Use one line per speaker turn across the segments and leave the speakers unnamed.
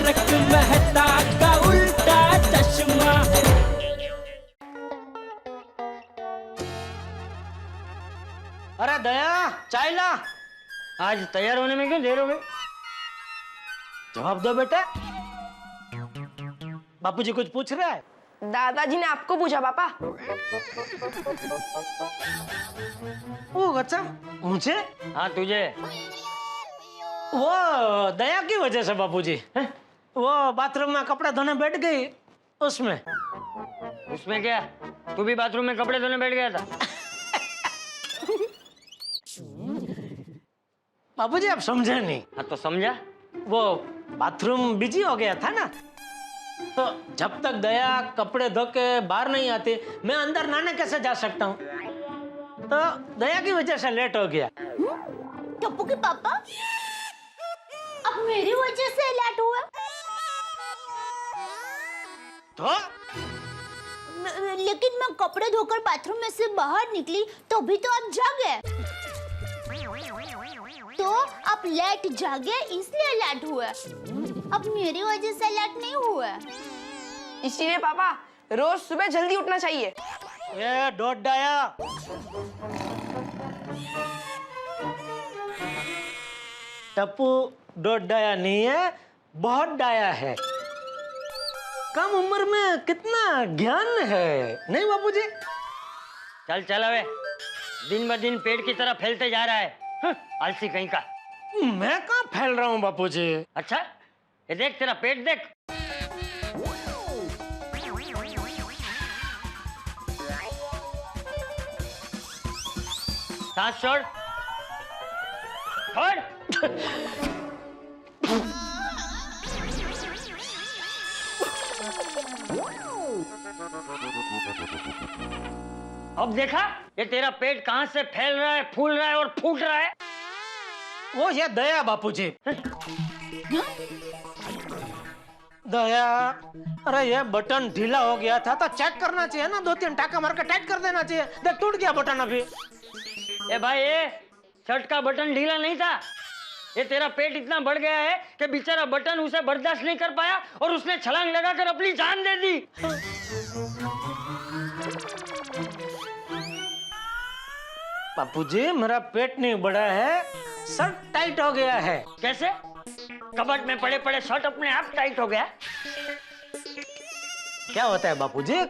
तारक मेहता का उल्टा चश्मा।
अरे दया, चाय ला। आज तैयार होने में क्यों देर हो गई? जवाब दो बेटा। बापूजी कुछ पूछ रहा है?
दादाजी ने आपको पूछा पापा।
ओ अच्छा, मुझे? हाँ तुझे। वो दया की वजह से बापूजी, वो बाथरूम में कपड़े धोने बैठ गई उसमें। उसमें क्या? तू भी बाथरूम में कपड़े धोने बैठ गया था? बाबूजी आप समझे नहीं। हाँ तो समझा। वो बाथरूम बिजी हो गया था ना, तो जब तक दया कपड़े धो के बाहर नहीं आती मैं अंदर नहाने कैसे जा सकता हूँ? तो दया की वजह से लेट हो गया।
टप्पू के पापा, अब मेरी वजह से लेट हुआ?
तो
लेकिन मैं कपड़े धोकर बाथरूम में से बाहर निकली तो भी तो आप जागे। तो आप लेट जागे इसलिए लेट हुआ, अब मेरी वजह से लेट नहीं हुआ।
इसीलिए पापा रोज सुबह जल्दी उठना चाहिए।
ये डोट डाया, टप्पू डोट डाया नहीं है, बहुत डाया है। कम उम्र में कितना ज्ञान है, नहीं बापूजी? चल चल अबे, दिन ब दिन पेट की तरह फैलते जा रहा है। आलसी कहीं का। मैं कहाँ फैल रहा हूँ बापूजी? अच्छा, ये देख तेरा पेट देख। सांस छोड़, छोड़। अब देखा ये तेरा पेट कहां से फैल रहा है, फूल रहा है और फूट रहा है? वो ये दया बापूजी। दया, अरे ये बटन ढीला हो गया था तो चेक करना चाहिए ना, 2-3 टाका मार के टाइट कर देना चाहिए। देख टूट गया बटन अभी। ए भाई, ये शर्ट का बटन ढीला नहीं था, ये तेरा पेट इतना बढ़ गया है कि बेचारा बटन उसे बर्दाश्त नहीं कर पाया और उसने छलांग लगाकर अपनी जान दे दी। बापूजी मेरा पेट नहीं बढ़ा है, शर्ट टाइट हो गया है। कैसे? कबर्ड में पड़े पड़े शर्ट अपने आप टाइट हो गया? क्या होता है बापूजी,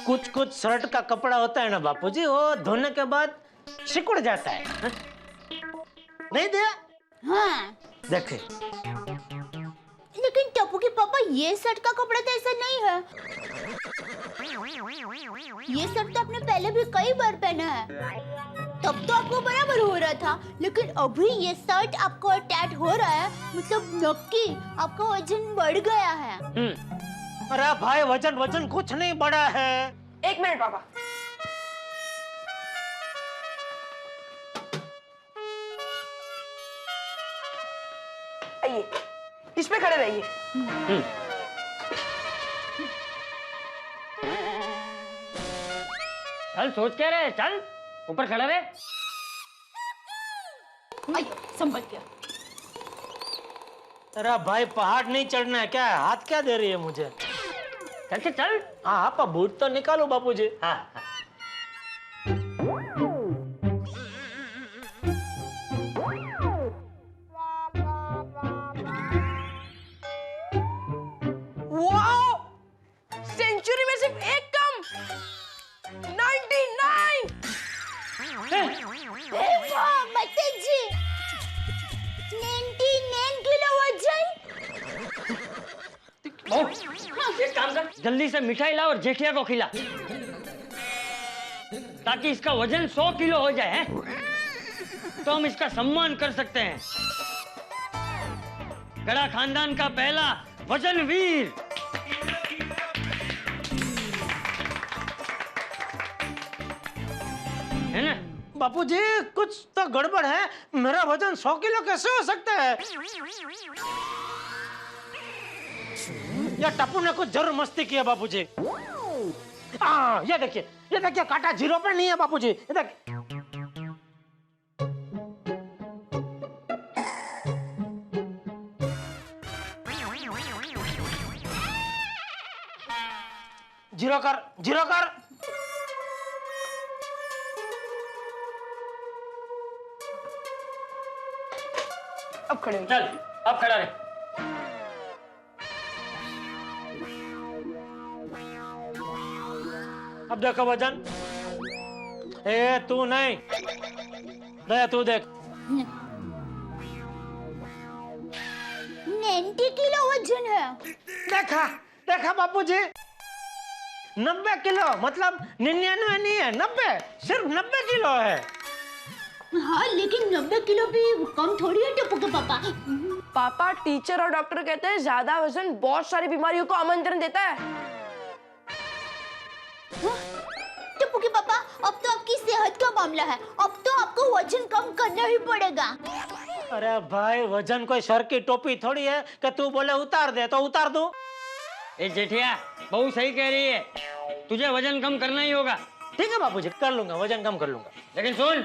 कुछ कुछ शर्ट का कपड़ा होता है ना बापूजी, वो धोने के बाद सिकुड़ जाता है। नहीं दिया?
हाँ।
देखे।
लेकिन टप्पू के पापा ये शर्ट का कपड़ा तो ऐसा नहीं है। ये शर्ट तो आपने पहले भी कई बार पहना है, तब तो आपको बराबर हो रहा था, लेकिन अभी ये शर्ट आपको टाइट हो रहा है, मतलब नक्की आपका वजन बढ़ गया है।
अरे भाई वजन वजन कुछ नहीं बढ़ा है।
एक मिनट पापा। आइए, इस पे खड़े रहिए।
चल सोच क्या रहे, चल ऊपर खड़ा रहे।
संभल गया।
अरे भाई पहाड़ नहीं चढ़ना है क्या? हाथ क्या दे रही है मुझे? चल चल। हाँ आप बूट तो निकालो बापूजी। हाँ।
वाओ! सेंचुरी में सिर्फ एक कम। 99।
जी 99 किलो वजन।
एक काम कर, जल्दी से मिठाई ला और जेठिया को खिला, ताकि इसका वजन 100 किलो हो जाए हैं? तो हम इसका सम्मान कर सकते हैं। गड़ा खानदान का पहला वजन वीर। है ना? बापूजी कुछ तो गड़बड़ है, मेरा वजन 100 किलो कैसे हो सकता है? या टप्पू ने कुछ जरूर मस्ती की है बापूजी। ये देखिए कांटा 0 पे नहीं है बापूजी, ये देखिए। जीरो कर, जीरो कर।
अब खड़े हो।
चल अब खड़ा रहे।
अब देखो वजन। ए तू नहीं, दया तू देख।
90 किलो वजन है।
देखा देखा बापूजी, 90 किलो मतलब 99 नहीं है, 90, सिर्फ 90 किलो है।
हाँ लेकिन 90 किलो भी कम थोड़ी है टप्पू के पापा।
पापा टीचर और डॉक्टर कहते हैं ज्यादा वजन बहुत सारी बीमारियों को आमंत्रण देता है।
टप्पू के पापा, अब तो आपकी सेहत का मामला है, अब तो आपको वजन कम करना ही पड़ेगा।
अरे भाई वजन कोई सर की टोपी थोड़ी है कि तू बोले उतार दे तो उतार दूं।
ए जेठिया बहू सही कह रही है, तुझे वजन कम करना ही होगा।
ठीक है बापूजी, कर लूंगा, वजन कम कर लूंगा।
लेकिन सुन,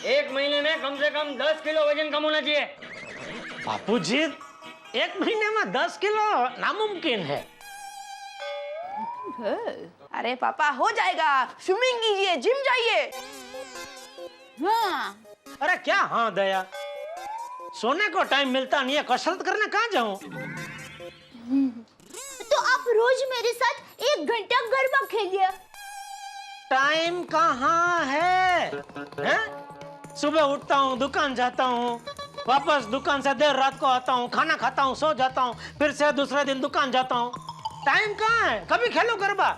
1 महीने में कम से कम 10 किलो वजन कम होना चाहिए।
बापूजी 1 महीने में 10 किलो नामुमकिन है।
अरे पापा हो जाएगा, स्विमिंग कीजिए, जिम जाइए।
हाँ
अरे क्या हाँ दया, सोने को टाइम मिलता नहीं है, कसरत करने कहाँ जाऊं?
तो आप रोज मेरे साथ 1 घंटा गरबा खेलिए।
टाइम कहाँ है? हैं? सुबह उठता हूँ, दुकान जाता हूँ, वापस दुकान से देर रात को आता हूँ, खाना खाता हूँ, सो जाता हूँ, फिर से दूसरे दिन दुकान जाता हूँ। टाइम कहाँ है? कभी खेलो गरबा।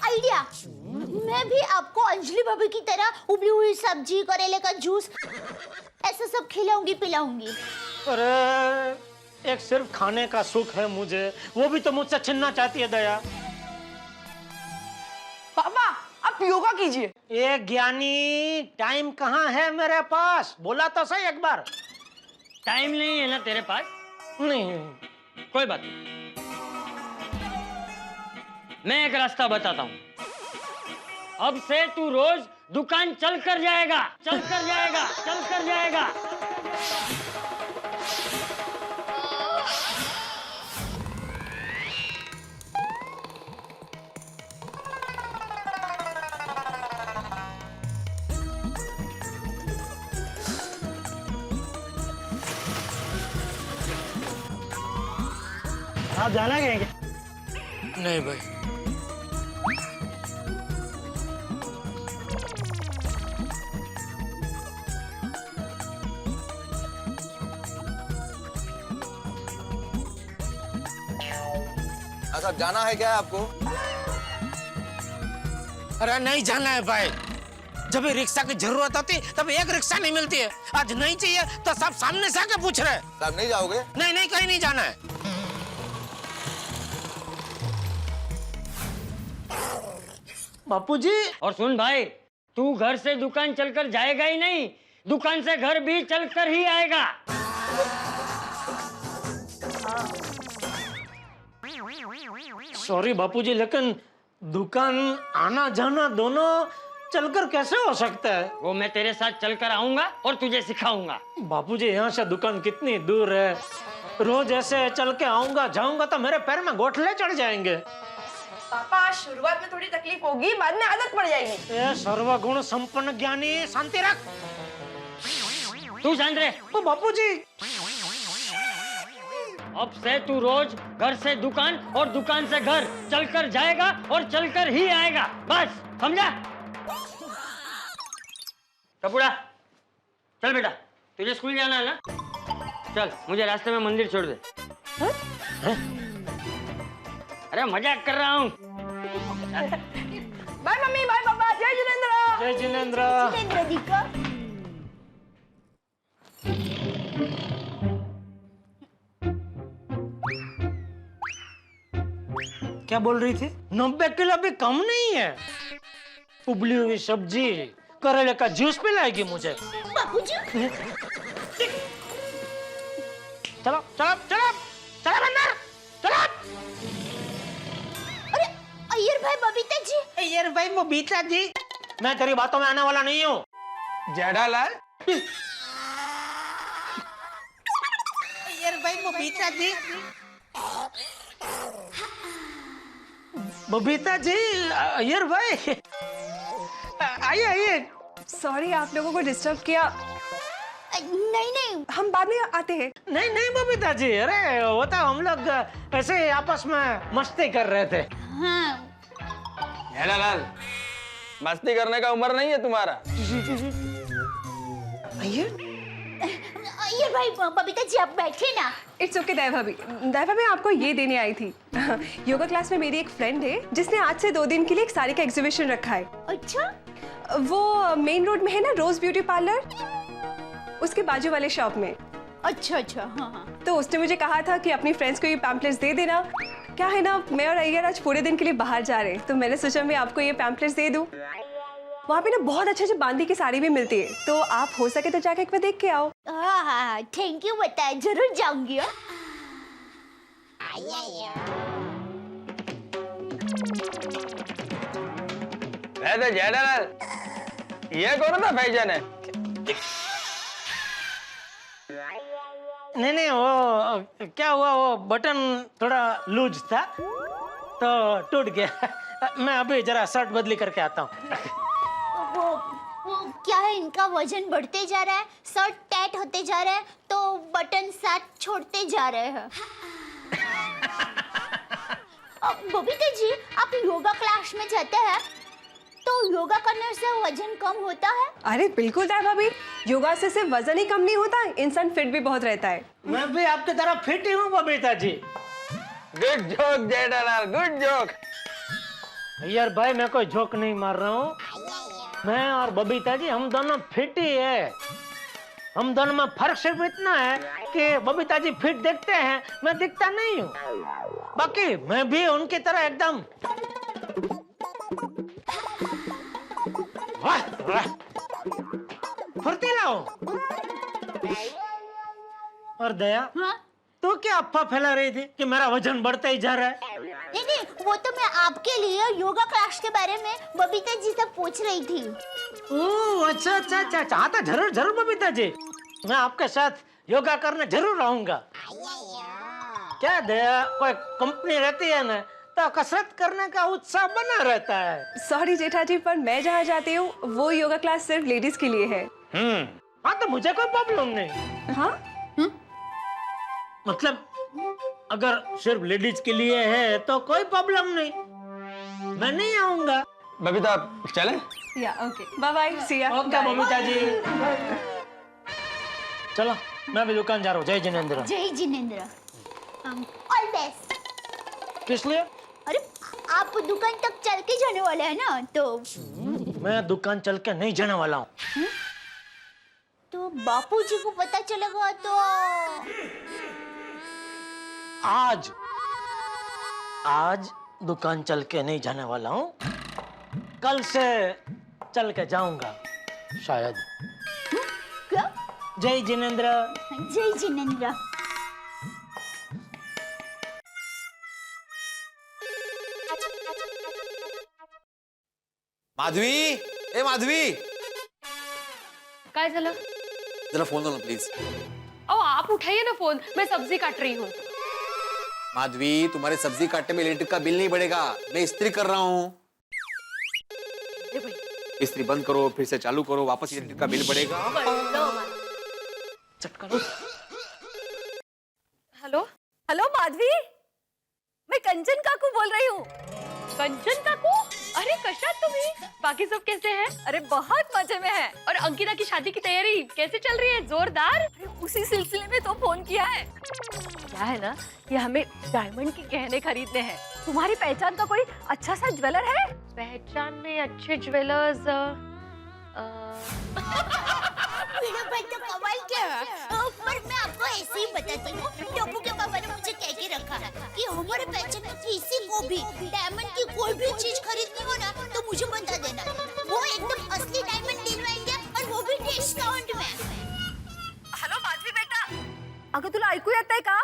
आइडिया, मैं भी आपको अंजलि भाभी की तरह उबली हुई सब्जी, करेले का जूस, ऐसा सब खिलाऊंगी पिलाऊंगी।
अरे एक सिर्फ खाने का सुख है मुझे, वो भी तो मुझसे छीनना चाहती है दया।
पापा आप योगा कीजिए।
ये ज्ञानी, टाइम कहाँ है मेरे पास? बोला तो सही एक बार।
टाइम नहीं है ना तेरे पास?
नहीं।
कोई बात नहीं, मैं एक रास्ता बताता हूँ। अब से तू रोज दुकान चल कर जाएगा, चल कर जाएगा, चल कर जाएगा।
आप जाना कहेंगे? नहीं भाई।
साहब जाना है क्या है आपको?
अरे नहीं जाना है भाई, जब भी रिक्शा की जरूरत होती तब एक रिक्शा नहीं मिलती है। आज नहीं चाहिए तो सब सामने से आके पूछ रहे।
साहब नहीं जाओगे?
नहीं नहीं, कहीं नहीं जाना है। बापूजी।
और सुन भाई, तू घर से दुकान चलकर जाएगा ही नहीं, दुकान से घर भी चलकर ही आएगा।
सॉरी बापूजी, लेकिन दुकान आना जाना दोनों चलकर कैसे हो सकता है?
वो मैं तेरे साथ चलकर आऊंगा और तुझे सिखाऊंगा।
बापूजी यहाँ से दुकान कितनी दूर है, रोज ऐसे चल के आऊंगा जाऊंगा तो मेरे पैर में गोठले चढ़ जाएंगे।
पापा शुरुआत में थोड़ी तकलीफ होगी, बाद में आदत पड़ जाएगी।
ए सर्वगुण संपन्न ज्ञानी, शांति रख।
तू शांत रहे।
ओ बापूजी।
अब से तू रोज घर से दुकान और दुकान से घर चलकर जाएगा और चलकर ही आएगा, बस समझा? कपूड़ा चल बेटा, तुझे स्कूल जाना है ना? चल मुझे रास्ते में मंदिर छोड़ दे। अरे मजाक कर रहा हूँ।
बाय मम्मी, बाय पापा, जय जिनेंद्र।
जय जिनेंद्र।
जिनेंद्र जी को
क्या बोल रही थी? 90 किलो भी कम नहीं है। उबली हुई सब्जी, करेले का जूस पिलाएगी मुझे।
बापूजी।
चलो चलो चलो चलो अंदर चलो।
अरे अय्यर भाई, बबीता जी।
अय्यर भाई, बबीता जी, मैं तेरी बातों में आने वाला नहीं हूँ।
जेठालाल,
अय्यर भाई, बबीता जी। बबीता जी, अय्यर भाई, आइए आइए।
सॉरी आप लोगों को डिस्टर्ब किया।
नहीं नहीं,
हम बाद में आते हैं।
नहीं नहीं बबीता जी, अरे वो तो हम लोग ऐसे आपस में मस्ती कर रहे थे।
हाँ
जेठालाल, मस्ती करने का उम्र नहीं है तुम्हारा।
अय्यर,
ये भाई बबीता जी आप बैठे ना।
इट्स ओके दया भाभी। दया भाभी आपको ये देने आई थी। योगा क्लास में मेरी एक फ्रेंड है जिसने आज से 2 दिन के लिए एक साड़ी का एग्जीबिशन रखा है।
अच्छा,
वो मेन रोड में है ना, रोज ब्यूटी पार्लर, उसके बाजू वाले शॉप में।
अच्छा अच्छा, हाँ हाँ।
तो उसने मुझे कहा था कि अपनी फ्रेंड्स को ये पैम्पलेट्स दे देना। क्या है ना, मैं और अय्यर आज पूरे दिन के लिए बाहर जा रहे हैं, तो मैंने सोचा मैं आपको ये पैम्पलेट्स दे दूं। वहाँ पे ना बहुत अच्छे बांदी की साड़ी भी मिलती है, तो आप हो सके तो जाके एक बार देख के आओ।
हाँ हाँ, थैंक यू, बताया, जरूर जाऊंगी।
वैसे जेठालाल, ये कौन सा फैशन है?
नहीं नहीं, वो क्या हुआ, वो बटन थोड़ा लूज था तो टूट गया। मैं अभी जरा शर्ट बदली करके आता हूँ।
वो क्या है, इनका वजन बढ़ते जा रहा है, शर्ट टाइट होते जा रहा है, तो बटन साथ छोड़ते जा रहे हैं। बबीता जी, आप योगा क्लास में जाते हैं तो योगा करने से वजन कम होता है?
अरे बिल्कुल दया भाभी, योगा से सिर्फ वजन ही कम नहीं होता, इंसान फिट भी बहुत रहता है।
मैं भी आपकी तरह फिट ही हूँ Babita ji.
Good joke Jethalal, good joke.
यार भाई, मैं कोई जोक नहीं मार रहा हूँ। मैं और बबीता जी हम दोनों फिट ही है। हम दोनों में फर्क सिर्फ इतना है कि बबीता जी फिट दिखते हैं, मैं दिखता नहीं हूँ। बाकी मैं भी उनकी तरह एकदम फुर्तीला हूँ। और दया,
हाँ?
तो क्या अफवाह फैला रही थी कि मेरा वजन बढ़ता ही जा रहा है?
नहीं नहीं, वो तो मैं आपके लिए योगा क्लास के बारे में बबीता जी से पूछ रही थी।
ओह अच्छा अच्छा अच्छा अच्छा, हाँ तो जरूर जरूर बबीता जी, मैं आपके साथ योगा करने जरूर आऊंगा। क्या दया, कोई कंपनी रहती है ना तो कसरत करने का उत्साह बना रहता है।
सॉरी जेठा जी, पर मैं जहाँ जाती हूँ वो योगा क्लास सिर्फ लेडीज के लिए है।
हाँ तो मुझे कोई प्रॉब्लम नहीं।
हाँ,
मतलब अगर सिर्फ लेडीज के लिए है तो कोई प्रॉब्लम नहीं, मैं नहीं आऊंगा।
बबीता चले?
या ओके, बाय बाय, सी या।
ओके बबीता जी, चलो मैं भी दुकान जा रहा हूँ। जय जिनेंद्र।
जय जिनेंद्र। All best.
किस लिए?
अरे आप दुकान तक चल के जाने वाले हैं ना, तो
मैं दुकान चल के नहीं जाने वाला हूँ।
तो बापूजी को पता चलेगा तो
आज दुकान चल के नहीं जाने वाला हूँ, कल से चल के जाऊंगा शायद।
क्या?
जय जिनेंद्र।
जय जिनेंद्र।
माधवी, ए माधवी,
काय झालं?
जरा फोन लो ना प्लीज।
ओ आप उठाइए ना फोन, मैं सब्जी काट रही हूँ।
माधवी, तुम्हारे सब्जी काटने में इलेक्ट्रिक का बिल नहीं बढ़ेगा, मैं इस्त्री कर रहा हूँ। इस्त्री बंद करो, फिर से चालू करो, वापस इलेक्ट्रिक का बिल बढ़ेगा।
हेलो
हेलो माधवी, मैं कंचन काकू बोल रही हूँ।
कंचन काकू, अरे कशा तुम्ही? बाकी सब कैसे हैं?
अरे बहुत मजे में है।
और अंकिता की शादी की तैयारी कैसे चल रही है? जोरदार?
उसी सिलसिले में तो फोन किया है।
क्या है ना, ये हमें डायमंड के गहने खरीदने हैं। तुम्हारी पहचान का कोई अच्छा सा ज्वेलर है? पहचान में अच्छे ज्वेलर्स
मेरा भाई तो कमाल क्या है। पर मैं आपको ऐसे ही बताती हूँ, टप्पू के पापा ने मुझे कह के रखा कि हमारे पहचान में किसी को भी डायमंड की कोई भी चीज खरीदनी हो ना तो मुझे बता देना, वो एकदम असली डायमंड दिलवाएंगे और वो भी डिस्काउंट में।
हॅलो माधवी बेटा, अगं तुला ऐकू येत आहे का?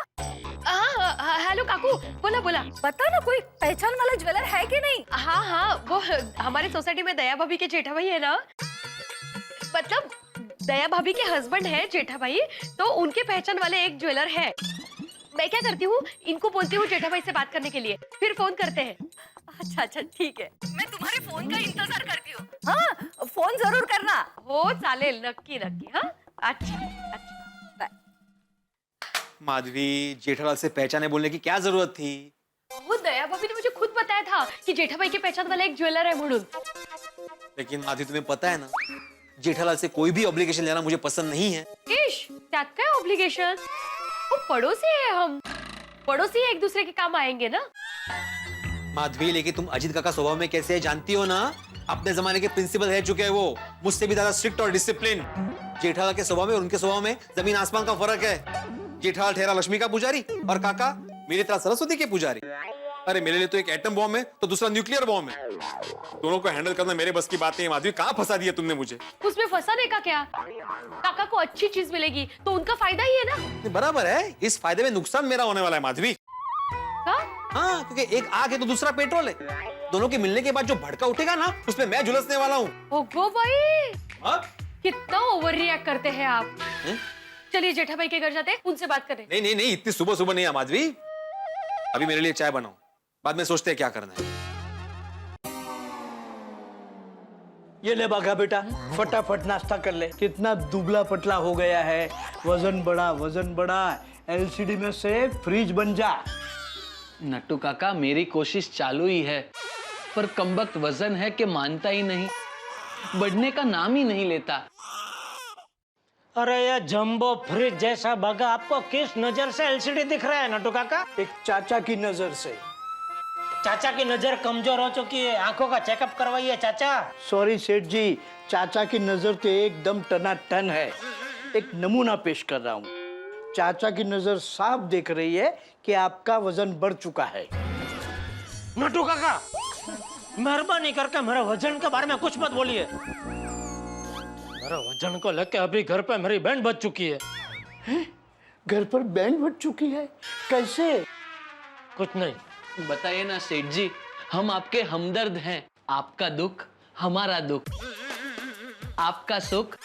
हेलो काकू, बोला बोला।
बता ना, कोई पहचान वाला ज्वेलर है कि नहीं?
हाँ हाँ, वो हमारे सोसाइटी में दया भाभी के जेठा भाई है ना, मतलब दया भाभी के हस्बैंड है जेठा भाई, तो उनके पहचान वाले एक ज्वेलर है। मैं क्या करती हूँ, इनको बोलती हूँ जेठा भाई से बात करने के लिए, फिर फोन करते हैं। अच्छा अच्छा ठीक है, मैं तुम्हारे फोन का इंतजार करती हूँ। हाँ फोन जरूर करना। हो चालेल, नक्की नक्की। हाँ अच्छा अच्छा बाय।
माधवी, जेठालाल से पहचाने बोलने की क्या जरूरत थी?
वो दया भाभी ने मुझे खुद बताया था कि जेठा भाई के पहचान वाला एक ज्वेलर है म्हणून।
लेकिन माधवी, तुम्हें पता है ना, जेठालाल से कोई भी ऑब्लिगेशन लेना मुझे पसंद नहीं है।
इश, त्यात काय ऑब्लिगेशन? वो पड़ोसी है हम, पड़ोसी एक दूसरे के काम आएंगे ना।
माधवी, लेकिन तुम अजीत काका स्वभाव में कैसे है जानती हो ना? अपने जमाने के प्रिंसिपल रह चुके हैं वो, मुझसे भी ज्यादा स्ट्रिक्ट और डिसिप्लिन। जेठालाल के स्वभाव में और उनके स्वभाव में जमीन आसमान का फर्क है। जेठालाल ठहरा लक्ष्मी का पुजारी और काका मेरी तरह सरस्वती के पुजारी। अरे मेरे लिए तो एक एटम बॉम्ब है तो दूसरा न्यूक्लियर बॉम्ब है। दोनों को हैंडल करना मेरे बस की बात नहीं है। माधवी, कहाँ फंसा दिया तुमने मुझे?
उसमें फंसाने का क्या? काका को अच्छी चीज मिलेगी तो उनका फायदा ही है ना।
बराबर है, इस फायदे में नुकसान मेरा होने वाला है माधवी।
हाँ?
हाँ, क्योंकि एक आग है तो दूसरा पेट्रोल है। दोनों के मिलने के बाद जो भड़का उठेगा ना, उसमें मैं झुलसने वाला हूँ।
ओगो भाई,
हाँ?
कितना ओवर रिएक्ट करते हैं आप। चलिए जेठा भाई के घर जाते हैं, उनसे बात करें।
नहीं नहीं नहीं, इतनी सुबह सुबह नहीं है माधवी। अभी मेरे लिए चाय बनाओ, बाद में सोचते हैं क्या करना है।
ये ले बाघा बेटा, फटाफट नाश्ता कर ले। कितना दुबला पतला हो गया है, वजन बढ़ा। एलसीडी में से फ्रिज बन जा।
नट्टू काका, मेरी कोशिश चालू ही है, पर कमबख्त वजन है कि मानता ही नहीं, बढ़ने का नाम ही नहीं लेता।
अरे ये जंबो फ्रिज जैसा बाघा आपको किस नजर से एलसीडी दिख रहा है नट्टू काका? एक चाचा की नजर से। चाचा की नजर कमजोर हो चुकी है, आंखों का चेकअप करवाइए चाचा। सॉरी सेठ जी, चाचा की नजर तो एकदम टनाटन है। एक नमूना पेश कर रहा हूँ। चाचा की नजर साफ देख रही है कि आपका वजन बढ़ चुका है। नट्टू काका, मेहरबानी करके मेरे वजन के बारे में कुछ मत बोलिए। मेरे वजन को लेके अभी घर पे मेरी बैंड बज चुकी है। घर पर बैंड बज चुकी है? कैसे? कुछ नहीं।
बताइए ना सेठ जी, हम आपके हमदर्द हैं। आपका दुख हमारा दुख, आपका सुख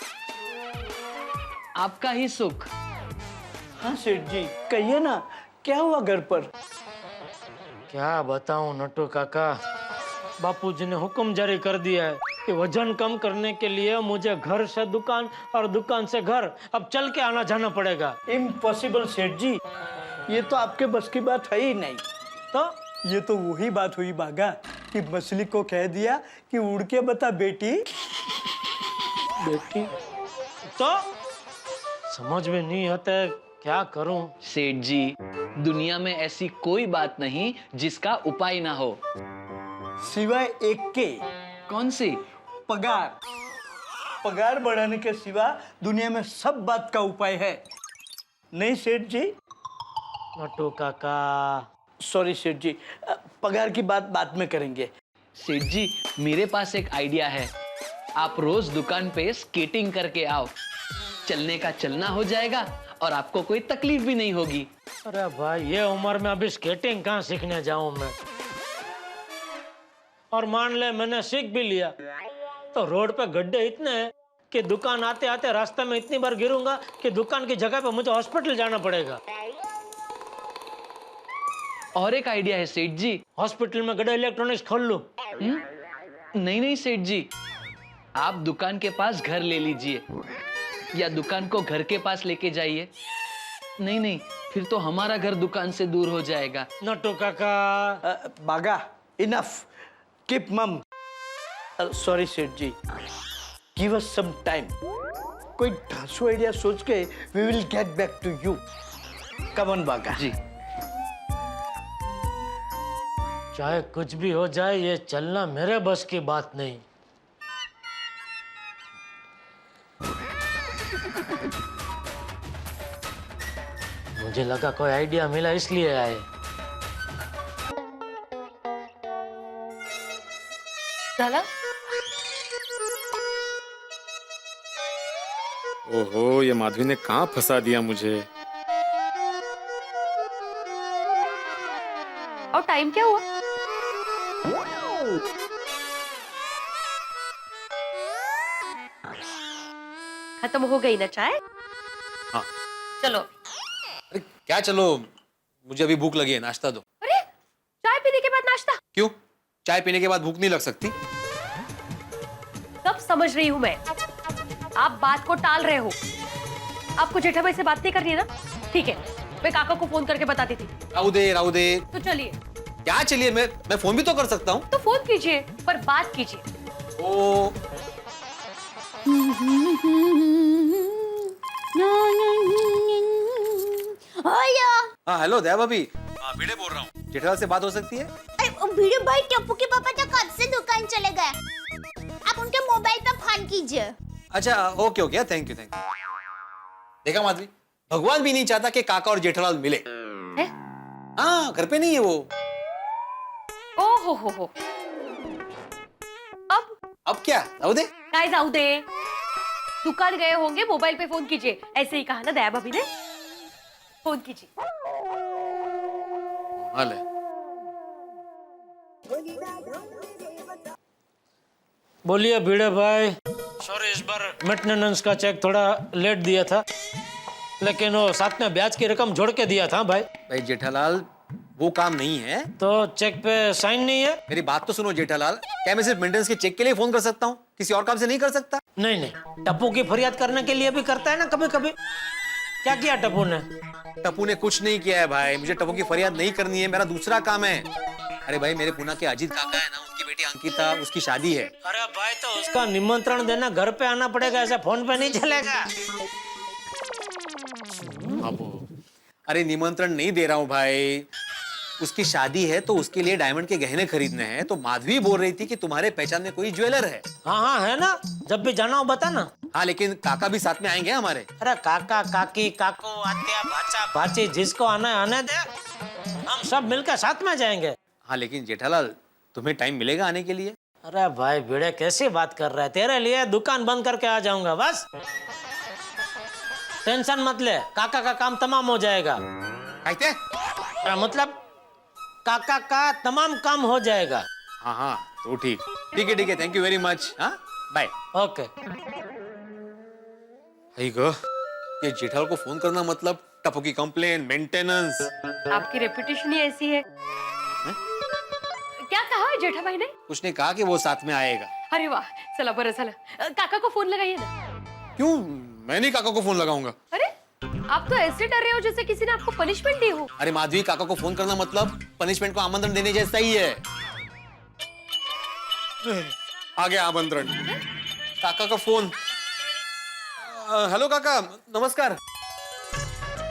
आपका ही सुख।
हाँ सेठ जी, कहिए ना, क्या हुआ घर पर? क्या बताऊं नट्टू काका, बापूजी ने हुक्म जारी कर दिया है कि वजन कम करने के लिए मुझे घर से दुकान और दुकान से घर अब चल के आना जाना पड़ेगा। इम्पॉसिबल सेठ जी, ये तो आपके बस की बात है ही नहीं। तो ये तो वही बात हुई बागा कि मछली को कह दिया कि उड़ के बता बेटी। बेटी तो समझ में नहीं आता, क्या करूं?
सेठ जी, दुनिया में ऐसी कोई बात नहीं जिसका उपाय ना हो।
सिवाय एक के।
कौन सी?
पगार। पगार बढ़ाने के सिवा दुनिया में सब बात का उपाय है, नहीं सेठ जी? नट्टू काका, सॉरी सेठ जी, पगार की बात बाद में करेंगे।
सेठ जी, मेरे पास एक आइडिया है। आप रोज दुकान पे स्केटिंग करके आओ, चलने का चलना हो जाएगा और आपको कोई तकलीफ भी नहीं होगी।
अरे भाई, ये उम्र में अभी स्केटिंग कहाँ सीखने जाऊं मैं? और मान ले मैंने सीख भी लिया तो रोड पे गड्ढे इतने हैं कि दुकान आते आते रास्ते में इतनी बार गिरूंगा कि दुकान की जगह पे मुझे हॉस्पिटल जाना पड़ेगा।
और एक आइडिया है सेठ जी।
हॉस्पिटल में गड्ढा इलेक्ट्रॉनिक्स खोल लूं?
नहीं नहीं सेठ जी, आप दुकान के पास घर ले लीजिए या दुकान को घर के पास लेके जाइए। नहीं नहीं, फिर तो हमारा घर दुकान से दूर हो जाएगा।
नट्टू काका, बागा, इनफ, कीप मम। सॉरी सेठ जी, गिव अस सम टाइम। कोई ढांसू आइडिया सोच के we will get back to you. Come on Bagha
ji.
चाहे कुछ भी हो जाए, ये चलना मेरे बस की बात नहीं। मुझे लगा कोई आइडिया मिला इसलिए आए।
झाला?
ओहो, ये माधवी ने कहाँ फंसा दिया मुझे।
और टाइम क्या हुआ? खत्म हो गई ना चाय?
हाँ।
चलो।
अरे क्या चलो, मुझे अभी भूख लगी है, नाश्ता दो।
अरे, चाय पीने के बाद नाश्ता?
क्यों? चाय पीने के बाद भूख नहीं लग सकती?
कब समझ रही हूँ मैं, आप बात को टाल रहे हो। आपको जेठा भाई से बात नहीं करनी है ना? ठीक है, मैं काका को फोन करके बताती थी।
राहु दे।
तो चलिए।
क्या चलिए, मैं फोन भी तो कर सकता हूँ।
तो फोन कीजिए, पर बात कीजिए।
ओ
हेलो।
हाँ हेलो दया भाभी, हाँ भिड़े बोल रहा हूँ। जेठालाल से बात हो सकती है?
अरे भिड़े भाई, टप्पू के पापा तो कब से दुकान चले गए। आप उनके मोबाइल पे फोन कीजिए।
अच्छा ओके, थैंक यू। देखा माधवी, भगवान भी नहीं चाहता कि काका और जेठालाल मिले।
हैं?
हाँ, घर पे नहीं है वो।
ओ हो।
अब क्या राहु दे?
काय जाऊ दे, दुकान गए होंगे, मोबाइल पे फोन कीजिए। ऐसे ही कहा ना दया भाभी ने, फोन कीजिए।
हाल है।
बोलिए भिड़े भाई, सॉरी इस बार मेंटेनेंस का चेक थोड़ा लेट दिया था, लेकिन वो साथ में ब्याज की रकम जोड़ के दिया था भाई।
भाई जेठालाल, वो काम नहीं है।
तो चेक पे साइन नहीं है?
मेरी बात तो सुनो जेठालाल, क्या मैं सिर्फ मेंटेनेंस के चेक के लिए फोन कर सकता हूँ? किसी और काम से नहीं कर सकता?
नहीं, टप्पू की फरियाद करने के लिए भी करता है ना कभी कभी। क्या किया टप्पू ने?
टप्पू ने कुछ नहीं किया है भाई, मुझे टप्पू की फरियाद नहीं करनी है, मेरा दूसरा काम है। अरे भाई, मेरे पुणे के अजीत काका है ना, उनकी बेटी अंकिता, उसकी शादी है।
अरे भाई, तो उसका निमंत्रण देना घर पे आना पड़ेगा, ऐसा फोन पे नहीं चलेगा।
अरे निमंत्रण नहीं दे रहा हूँ भाई, उसकी शादी है तो उसके लिए डायमंड के गहने खरीदने हैं। तो माधवी बोल रही थी कि तुम्हारे पहचान में कोई ज्वेलर है।
हाँ है ना, जब भी जाना हो बता ना।
हाँ, लेकिन काका भी साथ में आएंगे हमारे।
अरे काका काकी काको आत्या भाचा भाची, जिसको आना है आने दे, हम सब मिलकर साथ में जाएंगे।
हाँ लेकिन जेठालाल, तुम्हें टाइम मिलेगा आने के लिए?
अरे भाई भिड़े, कैसी बात कर रहा है, तेरे लिए दुकान बंद करके आ जाऊंगा बस। टेंशन मत ले, काका का काम तमाम हो जाएगा।
कहते?
मतलब काका का तमाम काम हो जाएगा।
हाँ तो ठीक है, थैंक यू वेरी मच। हाँ बाय।
ओके।
ये जेठालाल को फोन करना मतलब टप्पू की कंप्लेन, मेंटेनेंस।
आपकी रेपुटेशन ही ऐसी है। क्या कहा है जेठा भाई ने?
कुछ ने कहा कि वो साथ में आएगा।
अरे वाह, चला बरं झालं। काका को फोन लगाइए ना।
क्यों? मैं नहीं काका को फोन लगाऊंगा।
अरे आप तो ऐसे डर रहे हो जैसे किसी ने आपको पनिशमेंट दी हो।
अरे माधवी, काका को फोन करना मतलब पनिशमेंट को आमंत्रण देने जैसा ही है। आ गया आमंत्रण, काका का फोन। हेलो काका, नमस्कार।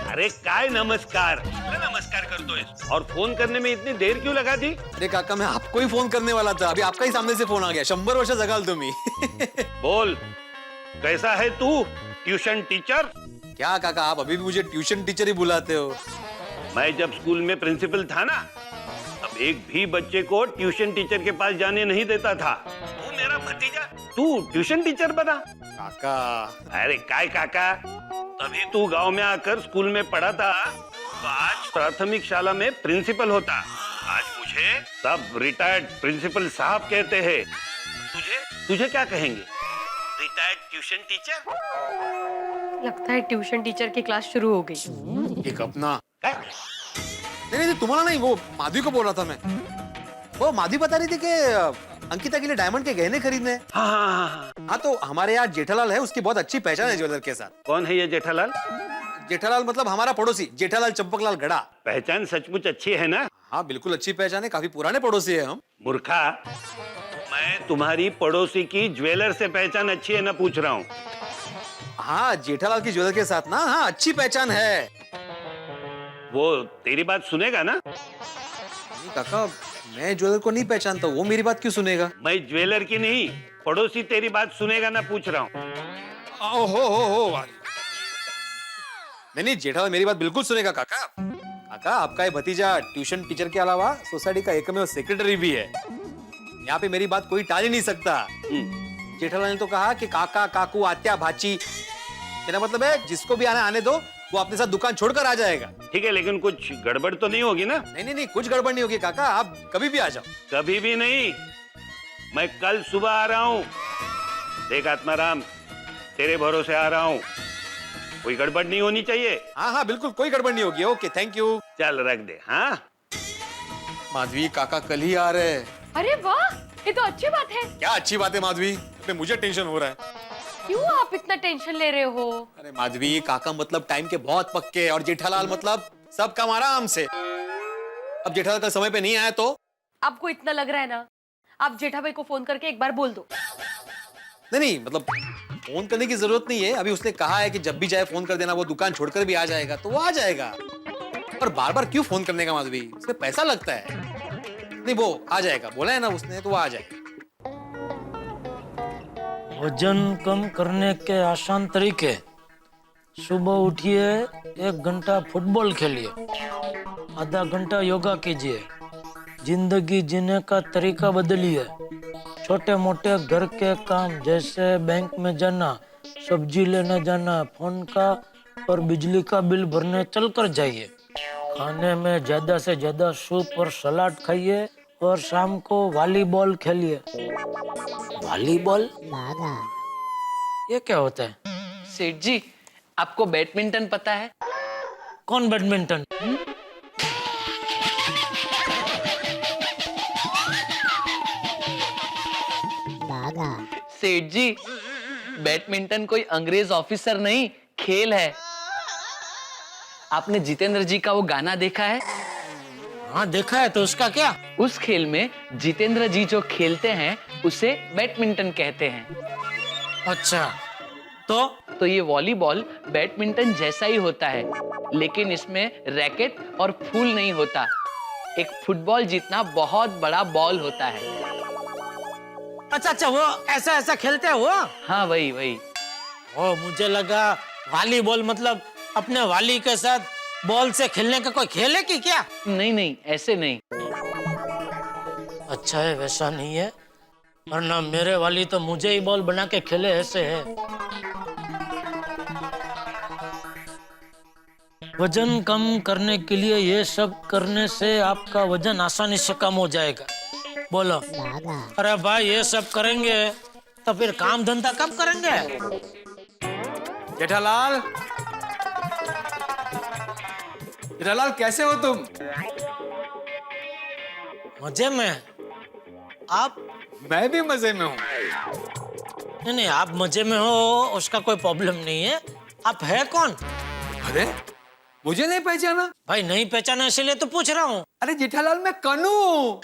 अरे काय नमस्कार करतोय, और फोन करने में इतनी देर क्यों लगा दी?
अरे काका, मैं आपको ही फोन करने वाला था, अभी आपका ही सामने से फोन आ गया। 100 वर्ष जगाल तुम्ही।
बोल, कैसा है तू, ट्यूशन टीचर?
क्या काका, आप अभी भी मुझे ट्यूशन टीचर ही बुलाते हो?
मैं जब स्कूल में प्रिंसिपल था ना, तब एक भी बच्चे को ट्यूशन टीचर के पास जाने नहीं देता था। तू मेरा भतीजा, तू ट्यूशन टीचर बना?
काका,
अरे काय काका, तभी तू गांव में आकर स्कूल में पढ़ा था, तो आज प्राथमिक शाला में प्रिंसिपल होता। आज मुझे सब रिटायर्ड प्रिंसिपल साहब कहते हैं। तुझे क्या कहेंगे, रिटायर्ड ट्यूशन टीचर?
लगता है ट्यूशन टीचर की क्लास शुरू हो गई।
एक अपना नहीं, तुम्हारा नहीं, वो माधवी को बोल रहा था मैं। वो माधवी बता रही थी कि अंकिता के लिए डायमंड के गहने खरीदने हैं। हाँ, तो हमारे यहाँ जेठालाल है, उसकी बहुत अच्छी पहचान है ज्वेलर के साथ।
कौन है ये जेठालाल?
जेठालाल मतलब हमारा पड़ोसी, जेठालाल चंपकलाल गड़ा।
पहचान सचमुच अच्छी है ना?
हाँ बिल्कुल अच्छी पहचान है, काफी पुराने पड़ोसी है हम।
मूर्खा, मैं तुम्हारी पड़ोसी की ज्वेलर से पहचान अच्छी है ना पूछ रहा हूँ।
हाँ, जेठालाल की ज्वेलर के साथ ना, हाँ अच्छी पहचान है।
वो तेरी बात सुनेगा ना?
नहीं काका, मैं ज्वेलर को नहीं पहचानता, वो मेरी बात क्यों सुनेगा?
मैं ज्वेलर की नहीं, पड़ोसी तेरी बात सुनेगा ना पूछ रहा हूँ।
हो नहीं, जेठालाल मेरी बात बिल्कुल सुनेगा काका। काका, आपका ये भतीजा ट्यूशन टीचर के अलावा सोसाइटी का एकमेव सेक्रेटरी भी है। यहाँ पे मेरी बात कोई टाल ही नहीं सकता। जेठालाल ने तो कहा कि काका काकू आत्या भाची, मेरा मतलब है जिसको भी आने दो, वो अपने साथ दुकान छोड़कर आ जाएगा।
ठीक है, लेकिन कुछ गड़बड़ तो नहीं होगी ना?
नहीं, कुछ गड़बड़ नहीं होगी काका, आप कभी भी आ जाओ।
कभी भी नहीं, मैं कल सुबह आ रहा हूँ। देख आत्माराम, तेरे भरोसे आ रहा हूँ, कोई गड़बड़ नहीं होनी चाहिए।
हाँ बिल्कुल, कोई गड़बड़ नहीं होगी। Okay, thank you.
चल रख दे। हाँ
माधवी, काका कल ही आ रहे हैं।
अरे वाह, ये तो अच्छी बात है।
क्या अच्छी बात है माधवी, अबे मुझे टेंशन हो रहा है।
क्यों आप इतना टेंशन ले रहे हो?
अरे माधवी, काका मतलब टाइम के बहुत पक्के और जेठालाल मतलब सब काम आराम से। अब जेठालाल कल समय पे नहीं आया तो?
आपको इतना लग रहा है ना, आप जेठा भाई को फोन करके एक बार बोल दो।
नहीं मतलब फोन करने की जरूरत नहीं है, अभी उसने कहा है कि जब भी जाए फोन कर देना, वो दुकान छोड़कर भी आ जाएगा तो वो आ जाएगा। पर बार बार क्यों फोन करने का माधवी, इसमें पैसा लगता है। नहीं वो आ जाएगा, बोला है ना उसने, तो वो आ जाएगा।
वजन कम करने के आसान तरीके। सुबह उठिए, 1 घंटा फुटबॉल खेलिए, आधा घंटा योगा कीजिए, जिंदगी जीने का तरीका बदलिए। छोटे मोटे घर के काम जैसे बैंक में जाना, सब्जी लेने जाना, फोन का और बिजली का बिल भरने चलकर जाइए। खाने में ज्यादा से ज्यादा सूप और सलाद खाइए और शाम को वॉलीबॉल खेलिए। वॉलीबॉल? ये क्या होता है?
सेठ जी, आपको बैडमिंटन पता है?
कौन बैडमिंटन?
सेठ जी, बैडमिंटन कोई अंग्रेज ऑफिसर नहीं, खेल है। आपने जितेंद्र जी का वो गाना देखा है?
हाँ देखा है, तो उसका क्या?
उस खेल में जितेंद्र जी जो खेलते हैं उसे बैडमिंटन कहते हैं।
अच्छा, तो
ये वॉलीबॉल बैडमिंटन जैसा ही होता है, लेकिन इसमें रैकेट और फूल नहीं होता। एक फुटबॉल जितना बहुत बड़ा बॉल होता है।
अच्छा, वो ऐसा खेलते हैं वो?
हाँ वही वही।
ओ, मुझे लगा वॉलीबॉल मतलब अपने वाली के साथ बॉल से खेलने का कोई खेल है कि क्या?
नहीं, ऐसे नहीं।
अच्छा है, वैसा नहीं है, वरना मेरे वाली तो मुझे ही बॉल बना के खेले ऐसे है। वजन कम करने के लिए ये सब करने से आपका वजन आसानी से कम हो जाएगा। बोलो। अरे भाई, ये सब करेंगे तो फिर काम धंधा कब करेंगे?
जेठालाल, जेठालाल कैसे हो तुम?
मजे में। आप?
मैं भी मजे में हूँ।
नहीं, आप मजे में हो उसका कोई प्रॉब्लम नहीं है। आप है कौन?
अरे मुझे नहीं पहचाना?
भाई नहीं पहचाना इसलिए तो पूछ रहा हूँ।
अरे जेठालाल, मैं कनू।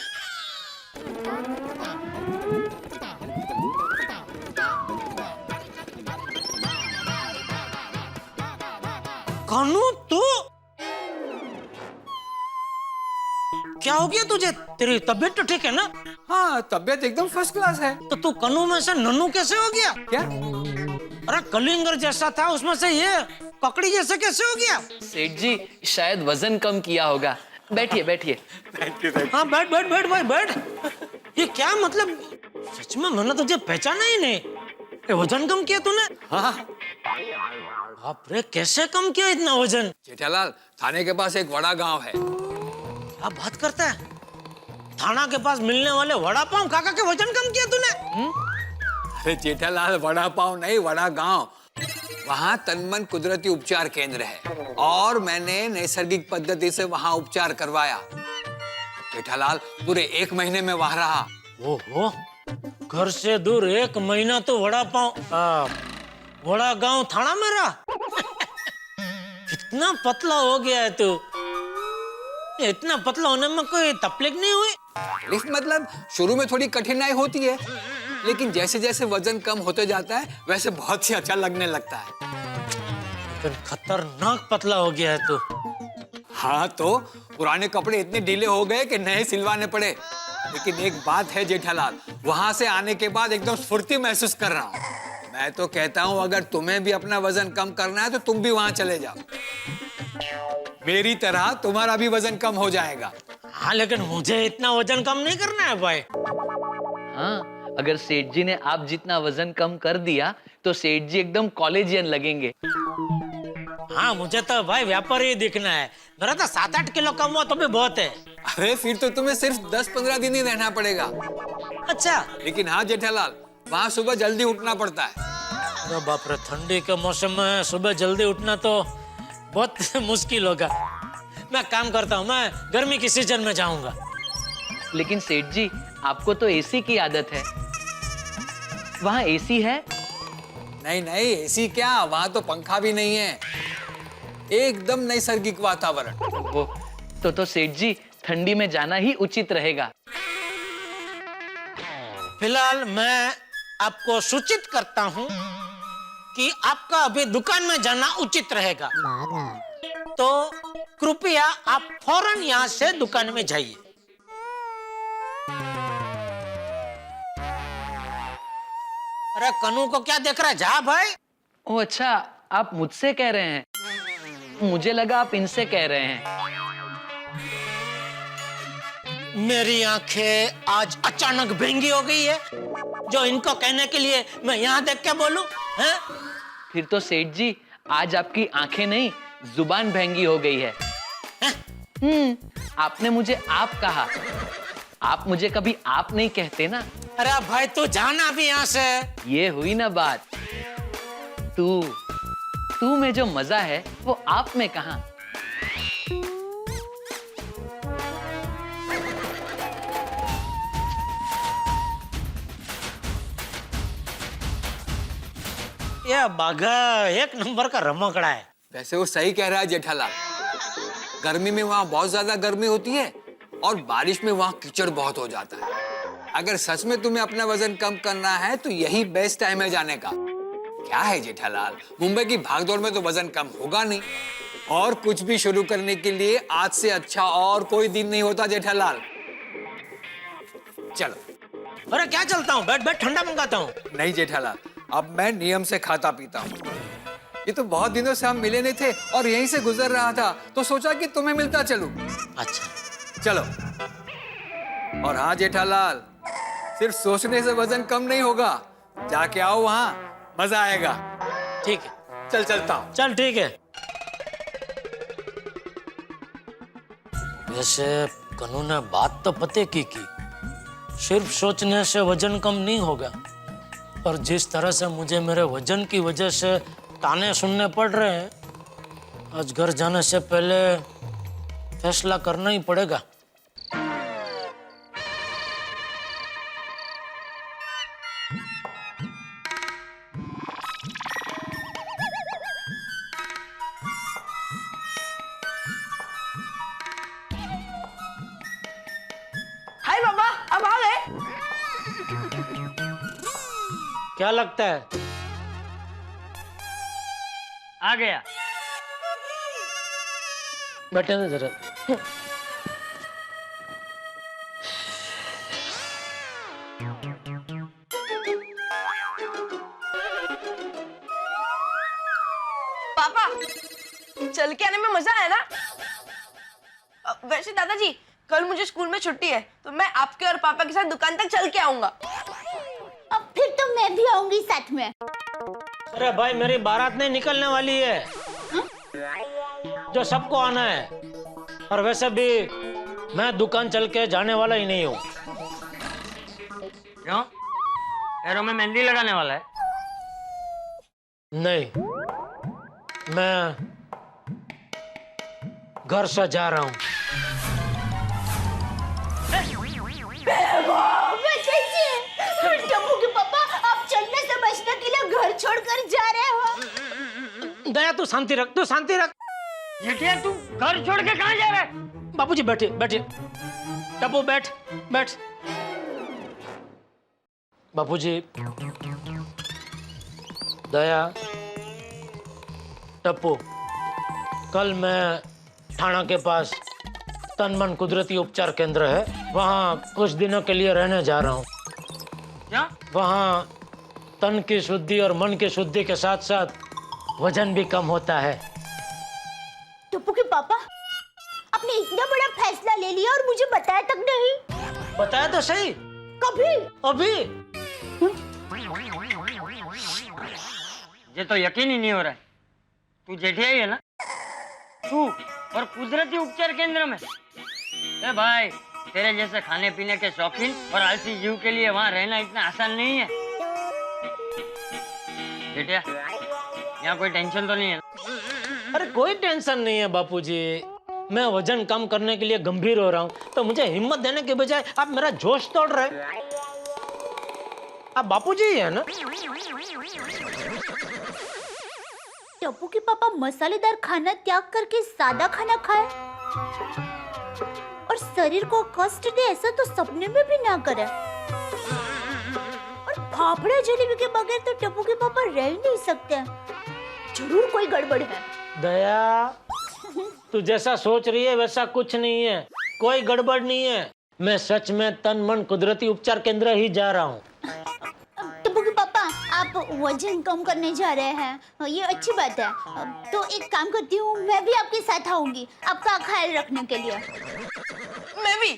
कानू, तू? क्या हो गया तुझे? तेरी तबीयत तो ठीक है ना?
हाँ, तबीयत एकदम फर्स्ट क्लास है।
तो तू कनू में से नन्नू कैसे हो गया?
क्या?
अरे कलिंगर जैसा था, उसमें से ये ककड़ी जैसे कैसे हो गया?
सेठ जी, शायद वजन कम किया होगा। बैठिए बैठिए।
हाँ बैठ भाई बैठ। ये क्या मतलब? सच में मैंने तुझे पहचाना ही नहीं। ये वजन कम किया तूने?
हाँ।
बाप रे, कैसे कम किया इतना वजन?
जेठालाल, थाने के पास एक बड़ा गांव है।
क्या बात करता है? थाना के पास मिलने वाले वड़ा पाव काका के वजन कम किया तूने?
अरे जेठालाल, वड़ा पाव नहीं, वड़ा गांव। वहाँ तनमन कुदरती उपचार केंद्र है और मैंने नैसर्गिक पद्धति से वहाँ उपचार करवाया। जेठालाल, पूरे 1 महीने में वहाँ रहा।
ओहो, घर से दूर 1 महीना तो वड़ा पाव वड़ा गांव थाना में रहा। कितना पतला हो गया है तू। इतना पतला होने में कोई तकलीफ नहीं हुई?
तकलीफ मतलब शुरू में थोड़ी कठिनाई होती है, लेकिन जैसे जैसे वजन कम होते जाता है वैसे बहुत ही अच्छा लगने लगता है।
लेकिन खतरनाक पतला हो गया है तू।
हाँ, तो पुराने कपड़े इतने ढीले हो गए कि नए सिलवाने पड़े। लेकिन एक बात है जेठालाल, वहां से आने के बाद एकदम स्फूर्ति महसूस कर रहा हूँ। मैं तो कहता हूँ अगर तुम्हें भी अपना वजन कम करना है तो तुम भी वहां चले जाओ। मेरी तरह तुम्हारा भी वजन कम हो जाएगा।
हाँ, लेकिन मुझे इतना वजन कम नहीं करना है भाई।
हाँ, अगर सेठ जी ने आप जितना वजन कम कर दिया तो सेठ जी एकदम कॉलेजियन लगेंगे।
हाँ, मुझे तो भाई व्यापारी ही दिखना है। मेरा तो 7-8 किलो कम हुआ तो भी बहुत है।
अरे फिर तो तुम्हें सिर्फ 10-15 दिन ही रहना पड़ेगा।
अच्छा।
लेकिन हाँ जेठालाल, वहाँ सुबह जल्दी उठना पड़ता है।
अरे बाप रे, ठंडी के मौसम में सुबह जल्दी उठना तो बहुत मुश्किल होगा। मैं काम करता हूँ, मैं गर्मी की सीजन में जाऊंगा।
लेकिन सेठ जी, आपको तो एसी की आदत है। वहाँ एसी है?
नहीं नहीं, एसी क्या, वहां तो पंखा भी नहीं है। एकदम नैसर्गिक वातावरण।
वो तो सेठ जी, ठंडी में जाना ही उचित रहेगा।
फिलहाल मैं आपको सूचित करता हूँ कि आपका अभी दुकान में जाना उचित रहेगा, तो कृपया आप फौरन यहाँ से दुकान में जाइए। अरे कनू को क्या देख रहा है, जा भाई।
ओ अच्छा, आप मुझसे कह रहे हैं, मुझे लगा आप इनसे कह रहे हैं।
मेरी आंखें आज अचानक भींगी हो गई है, जो इनको कहने के लिए मैं यहाँ देख के बोलूं, हैं?
फिर तो सेठ जी, आज आपकी आंखें नहीं, जुबान भैंगी हो गई है। आपने मुझे आप कहा, आप मुझे कभी आप नहीं कहते ना।
अरे भाई तू जाना भी यहाँ से।
ये हुई ना बात। तू में जो मजा है वो आप में कहाँ।
ये बाघा एक नंबर का रमकड़ा है।
वैसे वो सही कह रहा है जेठालाल। गर्मी में वहाँ बहुत ज्यादा गर्मी होती है और बारिश में वहाँ कीचड़ बहुत हो जाता है। अगर सच में तुम्हें अपना वजन कम करना है तो यही बेस्ट टाइम है जाने का। क्या है जेठालाल, मुंबई की भागदौड़ में तो वजन कम होगा नहीं, और कुछ भी शुरू करने के लिए आज से अच्छा और कोई दिन नहीं होता जेठालाल। चलो।
अरे क्या चलता हूँ, बैठ बैठ, ठंडा मंगाता हूँ।
नहीं जेठालाल, अब मैं नियम से खाता पीता हूँ। ये तो बहुत दिनों से हम मिले नहीं थे और यहीं से गुजर रहा था, तो सोचा कि तुम्हें मिलता चलूं।
अच्छा
चलो। और हाँ जेठालाल, सिर्फ सोचने से वजन कम नहीं होगा, जाके आओ, वहां मजा आएगा।
ठीक है,
चल चलता हूँ।
चल ठीक है। वैसे कनू ने बात तो पते की, सिर्फ सोचने से वजन कम नहीं होगा, पर जिस तरह से मुझे मेरे वजन की वजह से ताने सुनने पड़ रहे हैं, आज घर जाने से पहले फैसला करना ही पड़ेगा।
हाय बाबा, अब आ गए।
क्या लगता है?
आ गया।
बैठे ना जरा।
पापा, चल के आने में मजा आया ना? वैसे दादाजी, कल मुझे स्कूल में छुट्टी है, तो मैं आपके और पापा के साथ दुकान तक चल के आऊंगा।
अब फिर तो मैं भी आऊंगी साथ में।
अरे भाई, मेरी बारात नहीं निकलने वाली है, जो सबको आना है। और वैसे भी मैं दुकान चल के जाने वाला ही नहीं हूँ।
क्यों? पैरों में मेहंदी लगाने वाला है?
नहीं, मैं घर से जा रहा हूँ।
टप्पू के पापा, आप चलने से बचने के लिए घर छोड़कर जा रहे हो?
दया, तू शांति रख, तू शांति रख।
जेठिया, तू घर छोड़ के कहाँ जा रहा है?
बाबूजी बैठिए, बैठिए। टप्पू बैठ बैठ। बाबूजी, दया, टप्पू, कल मैं थाना के पास तन मन कुदरती उपचार केंद्र है, वहाँ कुछ दिनों के लिए रहने जा रहा हूँ।
क्या?
वहाँ तन की शुद्धि और मन की शुद्धि के साथ साथ वजन भी कम होता है।
टप्पू के पापा, आपने इतना बड़ा फैसला ले लिया और मुझे बताया तक नहीं।
बताया तो सही।
कभी?
अभी।
ये तो यकीन ही नहीं हो रहा है। तू जेठिया ही है ना? तू और कुदरती उपचार केंद्र में? ए भाई, तेरे जैसे खाने पीने के शौकीन और आलसी जीव के लिए वहाँ रहना इतना आसान नहीं है। जेठिया, यहाँ कोई टेंशन तो नहीं है?
अरे कोई टेंशन नहीं है बापूजी। मैं वजन कम करने के लिए गंभीर हो रहा हूँ, तो मुझे हिम्मत देने के बजाय आप मेरा जोश तोड़ रहे हैं। आप बापूजी ही है ना?
टप्पू के पापा मसालेदार खाना त्याग करके सादा खाना खाए और शरीर को कष्ट दे, ऐसा तो सपने में भी ना करे। और फाफड़े जलेबी के बगैर तो टप्पू के पापा रह ही नहीं सकते। जरूर कोई गड़बड़ है।
दया, तू जैसा सोच रही है वैसा कुछ नहीं है, कोई गड़बड़ नहीं है। मैं सच में तन मन कुदरती उपचार केंद्र ही जा रहा हूँ।
टप्पू के पापा, आप वजन कम करने जा रहे हैं, ये अच्छी बात है। तो एक काम करती हूँ, मैं भी आपके साथ आऊंगी आपका ख्याल रखने के लिए।
मैं भी।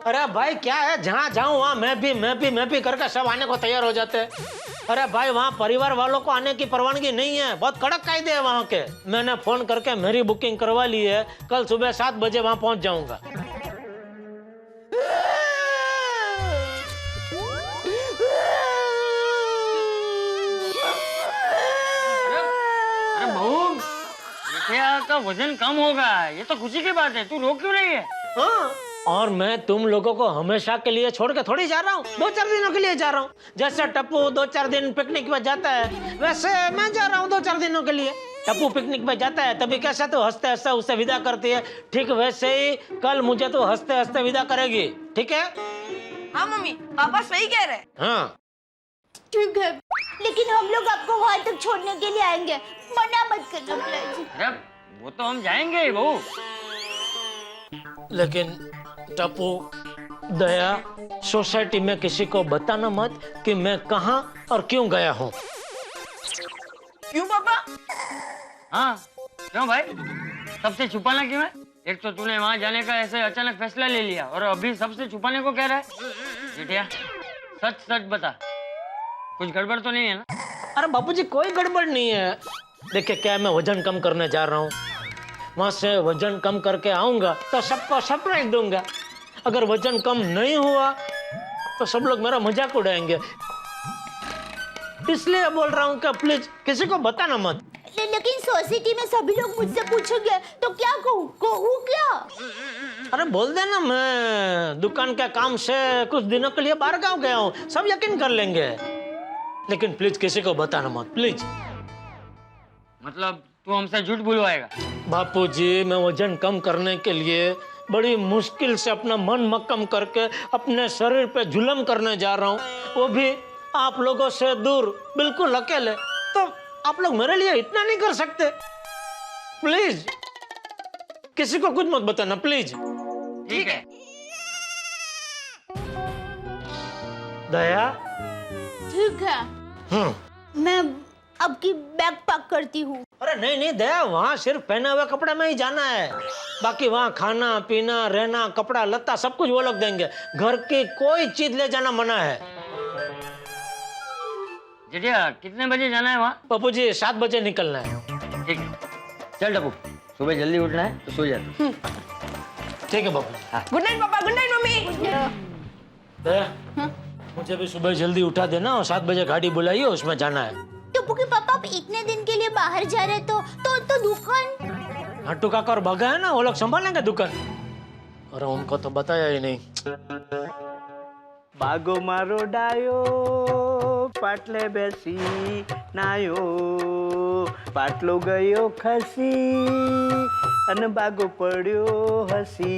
अरे भाई क्या है, जहाँ जाऊँ वहाँ मैं भी करके सब आने को तैयार हो जाते हैं। अरे भाई वहाँ परिवार वालों को आने की परवानगी नहीं है, बहुत कड़क कायदे हैं वहाँ के। मैंने फोन करके मेरी बुकिंग करवा ली है, कल सुबह 7 बजे वहाँ पहुँच जाऊंगा।
अरे बहू, जेठिया का वजन कम होगा, ये तो खुशी की बात है, तू रो क्यों रही है?
हाँ, और मैं तुम लोगों को हमेशा के लिए छोड़ के थोड़ी जा रहा हूँ, 2-4 दिनों के लिए जा रहा हूँ। जैसे टप्पू 2-4 दिन पिकनिक पे जाता है, वैसे मैं जा रहा हूँ 2-4 दिनों के लिए। टप्पू पिकनिक पे जाता है तभी कैसा तो हंसते हंसते उसे विदा करती है, ठीक वैसे ही कल मुझे तो हंसते हंसते विदा करेगी, ठीक है?
हाँ मम्मी, पापा सही कह रहे हैं।
हाँ
ठीक है, लेकिन हम लोग आपको वहां तक छोड़ने के लिए आएंगे, मना मत करना प्लीज।
अरे वो तो हम जाएंगे ही बहू।
लेकिन टप्पू, दया, सोसाइटी में किसी को बताना मत कि मैं कहाँ और क्यों गया हूँ।
क्यों पापा?
हाँ क्यों भाई, सबसे छुपाना क्यों है? एक तो तूने वहां जाने का ऐसे अचानक फैसला ले लिया और अभी सबसे छुपाने को कह रहा है। जेठिया सच सच बता, कुछ गड़बड़ तो नहीं है ना?
अरे बापूजी कोई गड़बड़ नहीं है। देखिए क्या है, मैं वजन कम करने जा रहा हूँ, वहां से वजन कम करके आऊंगा तो सबको सरप्राइज दूंगा। अगर वजन कम नहीं हुआ तो सब लोग मेरा मजाक उड़ाएंगे, इसलिए बोल रहा हूँ कि प्लीज किसी को बताना मत।
लेकिन सोसाइटी में सभी लोग मुझसे पूछेंगे तो क्या कहूँ क्या?
अरे बोल देना मैं दुकान के काम से कुछ दिनों के लिए बाहर गाँव गया हूँ, सब यकीन कर लेंगे। लेकिन प्लीज किसी को बताना मत, प्लीज।
मतलब तू हमसे झूठ बुलवाएगा?
बापूजी मैं वजन कम करने के लिए बड़ी मुश्किल से अपना मन मक्कम करके अपने शरीर पे जुल्म करने जा रहा हूँ, वो भी आप लोगों से दूर, बिल्कुल अकेले। तो आप लोग मेरे लिए इतना नहीं कर सकते? प्लीज किसी को कुछ मत बताना, प्लीज।
ठीक है।
दया?
ठीक है, मैं अब की बैग पैक करती हूँ।
अरे नहीं नहीं दया, वहाँ सिर्फ पहने हुए कपड़े में ही जाना है, बाकी वहाँ खाना पीना रहना कपड़ा लत्ता सब कुछ वो लोग देंगे, घर की कोई चीज ले जाना मना है।
जेठिया कितने बजे जाना है वहाँ?
पप्पू जी 7 बजे निकलना है।
ठीक है, चल टप्पू, सुबह जल्दी उठना है तो सो जा।
ठीक है पप्पू।
गुड नाइट पापा, गुड नाइट मम्मी।
दया मुझे भी सुबह जल्दी उठा देना और 7 बजे गाड़ी बुलाइए, उसमें जाना है।
टप्पू के पापा आप इतने दिन के लिए बाहर जा रहे तो दुकान?
हट्टू काका और बगा है ना, वो लोग संभालेंगे दुकान। अरे उनको तो बताया ही नहीं।
बागो मारो डायो पाटले बेसी नायो, पाटलो गयो खसी अन बागो पड्यो हसी।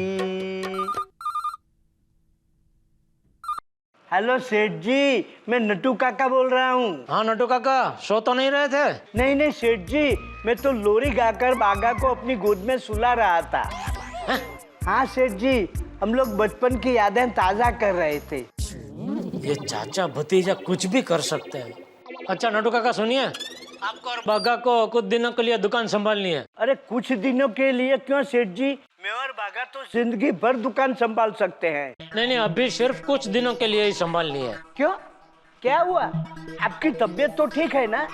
हेलो सेठ जी, मैं नटू काका बोल रहा हूँ।
हाँ नटू काका, सो तो नहीं रहे थे?
नहीं सेठ जी, मैं तो लोरी गाकर बागा को अपनी गोद में सुला रहा था। हाँ सेठ जी, हम लोग बचपन की यादें ताजा कर रहे थे।
ये चाचा भतीजा कुछ भी कर सकते हैं। अच्छा नटू काका सुनिए, आपको और बागा को कुछ दिनों के लिए दुकान संभालनी है।
अरे कुछ दिनों के लिए क्यों सेठ जी, मैं और बागा तो जिंदगी भर दुकान संभाल सकते हैं।
नहीं अभी सिर्फ कुछ दिनों के लिए ही संभालनी है।
क्यों, क्या हुआ? आपकी तबीयत तो ठीक है ना?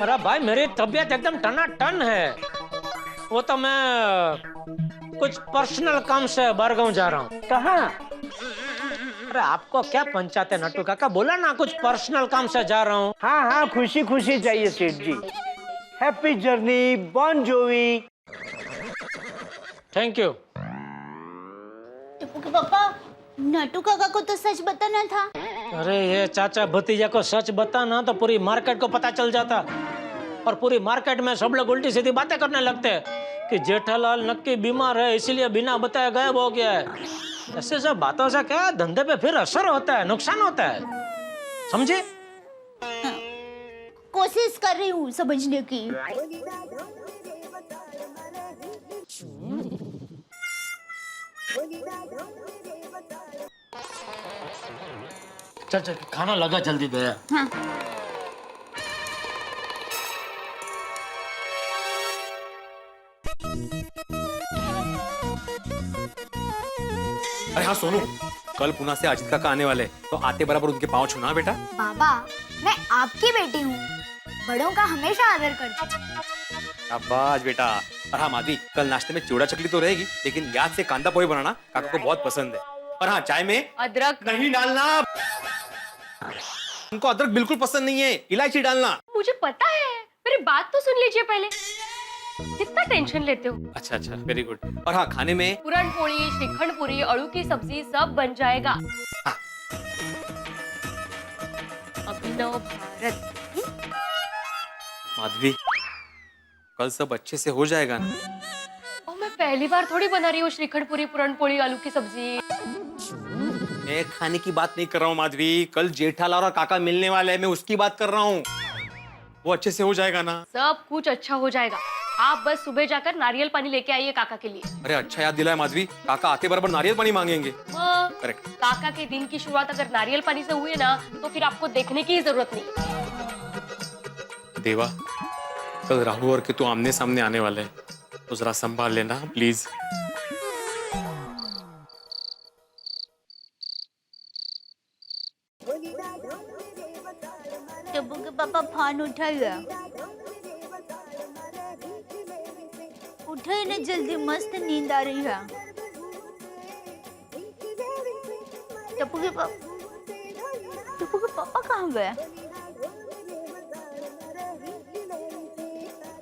अरे भाई मेरी तबीयत एकदम टनाटन है, वो तो मैं कुछ पर्सनल काम से बारगांव जा रहा हूँ।
कहाँ?
अरे आपको क्या पंचायत है नटू काका, बोला ना कुछ पर्सनल काम से जा रहा हूँ।
हाँ खुशी खुशी चाहिए सेठ जी। Happy journey, Bon जोवी।
Thank you.
Tappu के पापा, नटू काका को तो सच बताना था।
अरे ये चाचा भतीजा को सच बताना तो पूरी मार्केट को पता चल जाता, और पूरी मार्केट में सब लोग उल्टी सीधी बातें करने लगते हैं कि जेठालाल नक्की बीमार है इसीलिए बिना बताए गायब हो गया है। ऐसे सब बातों से क्या धंधे पे फिर असर होता है, नुकसान होता है, समझे?
कोशिश कर रही हूँ समझने की।
चल चल खाना लगा जल्दी दया।
हाँ।
अरे हाँ सोनू, कल पुणे से अजित काका आने वाले, तो आते बराबर उनके पाँव छूना बेटा।
बाबा, मैं आपकी बेटी हूँ, बड़ों का हमेशा आदर करती हूँ।
शाबाश बेटा। और हाँ माधवी, कल नाश्ते में चिवड़ा चकली तो रहेगी, लेकिन याद से कांदा पोहे बनाना, काका को बहुत पसंद है। और हाँ, चाय में
अदरक
नहीं डालना, उनको अदरक बिल्कुल पसंद नहीं है, इलायची डालना।
मुझे पता है, मेरी बात तो सुन लीजिए पहले। कितना टेंशन लेते हो?
अच्छा अच्छा, वेरी गुड। और हाँ, खाने में
पूरन पोली, श्रीखंड पूरी, अड़ू की सब्जी सब बन जाएगा।
हाँ।
अभिनव भारत।
माधवी, कल सब अच्छे से हो जाएगा ना?
और मैं पहली बार थोड़ी बना रही हूँ श्रीखंड पूरी, पूरन पोली, आलू की सब्जी।
मैं खाने की बात नहीं कर रहा हूँ माधवी, कल जेठालाल और काका मिलने वाले हैं, मैं उसकी बात कर रहा हूँ। वो अच्छे से हो जाएगा ना?
सब कुछ अच्छा हो जाएगा। आप बस सुबह जाकर नारियल पानी लेके आइए काका के लिए।
अरे अच्छा याद दिलाया माधवी, काका आते बराबर नारियल पानी मांगेंगे।
हाँ,
करेक्ट।
काका के दिन की शुरुआत अगर नारियल पानी से हुई ना, तो फिर आपको देखने की ही जरूरत नहीं।
देवा, कल राहुल और के तू आमने सामने आने वाले हैं, तो जरा संभाल लेना प्लीज।
टप्पू के पापा फोन उठाइए, उठाइए ना जल्दी, मस्त नींद आ रही है। टप्पू के पापा कहाँ गए?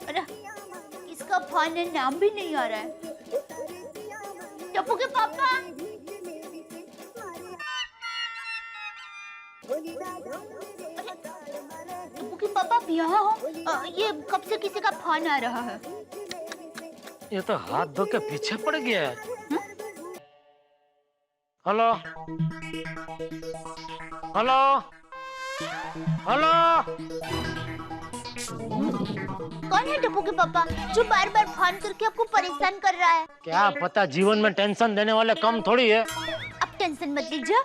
अरे इसका फोन में नाम भी नहीं आ रहा है। टप्पू के पापा, टप्पू के पापा आप यहाँ हो? ये कब से किसी का फोन आ रहा है?
ये तो हाथ धो के पीछे पड़ गया है। हेलो हेलो हेलो,
कौन है टप्पू के पापा जो बार बार फोन करके आपको परेशान कर रहा है?
क्या पता, जीवन में टेंशन देने वाले कम थोड़ी है।
अब टेंशन मत लीजिए,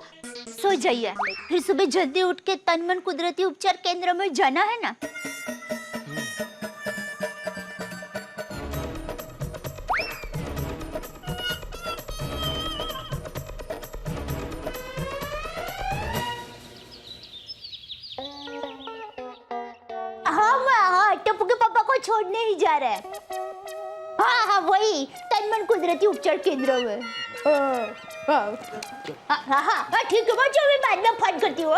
सो जाइए, फिर सुबह जल्दी उठ के तन मन कुदरती उपचार केंद्र में जाना है ना। हाँ, टप्पू के पापा को छोड़ने ही जा रहे हैं। हाँ हाँ, वही तन मन कुदरती उपचार केंद्र में। हाँ ठीक है बच्चों, मैं बाद में फोन करती हूँ।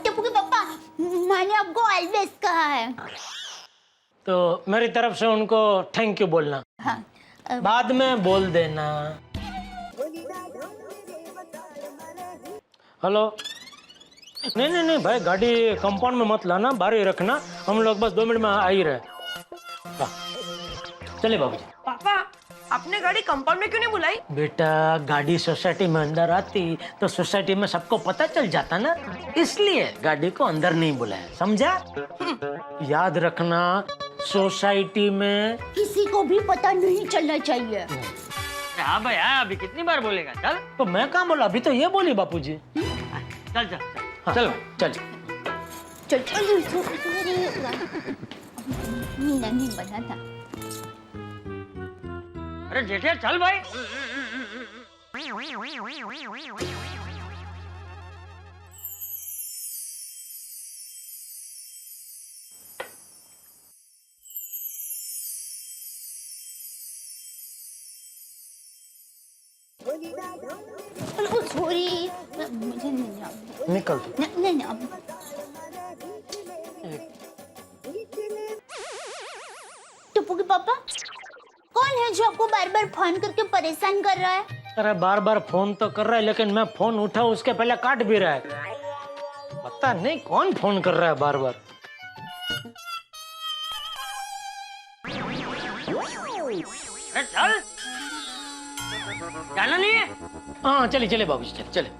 टप्पू के पापा, मैंने आपको ऑलवेज कहा है,
तो मेरी तरफ से उनको थैंक यू बोलना।
हाँ,
बाद में बोल देना। हेलो, नहीं नहीं नहीं भाई, गाड़ी कंपाउंड में मत लाना, बाहर ही रखना, हम लोग बस 2 मिनट में आ ही रहे। हाँ, चलिए बाबूजी।
पापा, आपने गाड़ी कंपाउंड में क्यों नहीं बुलाई?
बेटा, गाड़ी सोसाइटी में अंदर आती तो सोसाइटी में सबको पता चल जाता ना, इसलिए गाड़ी को अंदर नहीं बुलाया, समझा? याद रखना, सोसाइटी में
किसी को भी पता नहीं चलना चाहिए।
हाँ भाई, हाँ, अभी कितनी बार बोलेगा? चल
तो मैं कहाँ बोला, अभी तो ये बोली बापूजी।
चल चल चल।
हाँ, चलो चल।
मीना नहीं बना था।
अरे जेठिया चल भाई।
सॉरी, मुझे नहीं आता।
निकल तू।
नहीं टप्पू टप्पू के पापा? कौन है जो आपको बार बार फोन करके परेशान कर रहा है?
अरे बार बार फोन तो कर रहा है, लेकिन मैं फोन उठाऊं उसके पहले काट भी रहा है। पता नहीं कौन फोन कर रहा है बार बार।
अरे चल, जाना नहीं है?
हाँ चलिए चलिए बाबूजी, चले चले।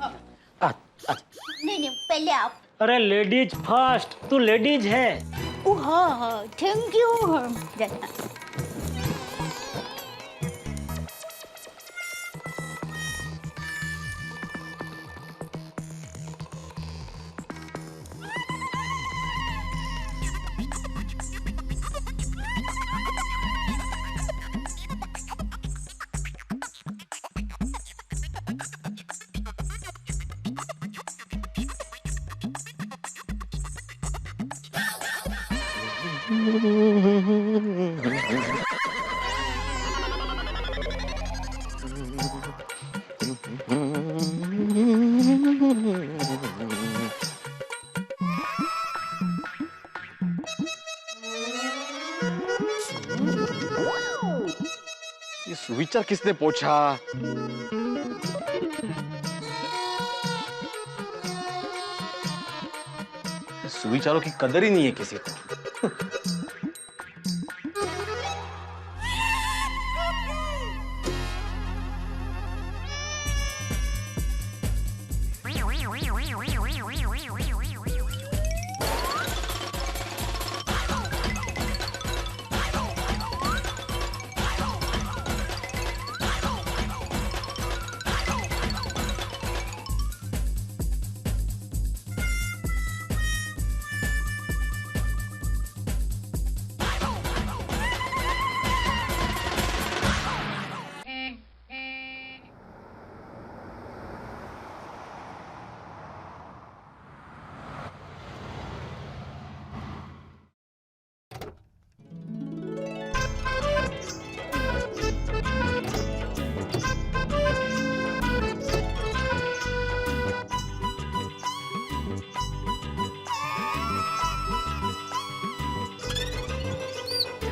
नहीं, पहले आप।
अरे लेडीज फर्स्ट, तू लेडीज है।
ओ हाँ, थैंक यू। जाना।
ये सुविचार किसने पूछा? सुविचारों की कदर ही नहीं है किसी को।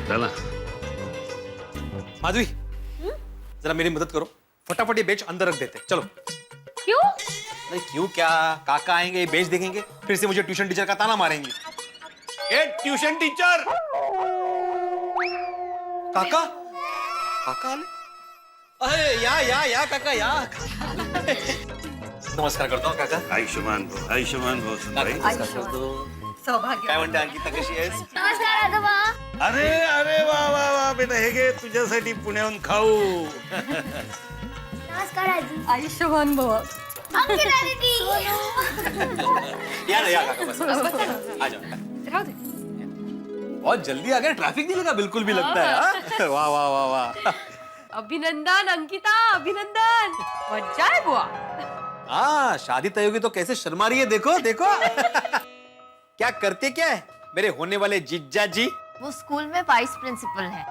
चला।
माधवी, जरा मेरी मदद करो, फटाफट ये बेच अंदर रख देते हैं। चलो।
क्यों?
नहीं क्यों क्या, काका आएंगे, ये बेच देखेंगे, फिर से मुझे ट्यूशन टीचर का ताना मारेंगे।
ए ट्यूशन टीचर!
काका, काका आले? अरे या काका या। नमस्कार करता हूँ काका।
आयुष्मान भव सुनबाई।
नमस्कार करतो. काय म्हणते अंकिता, कशी आहेस?
नमस्कार आजोबा.
अरे अरे वा वा वा बेटा, हे घे तुझ्यासाठी पुण्याहून खाऊ.
नमस्कार आजी.
आयुष्यमान भव.
अंकिता दीदी.
या ना या काका, बस आ जाओ.
राहू दे.
बहुत जल्दी आ गए, ट्रैफिक नहीं लगा बिल्कुल भी लगता है. हाँ? वाह वाह वाह वाह.
अभिनंदन अंकिता, अभिनंदन. मजा है बुआ.
हाँ, शादी तय होगी तो कैसे शर्मा रही है, देखो देखो. क्या करते क्या है मेरे होने वाले जीजा जी?
वो स्कूल में वाइस प्रिंसिपल है।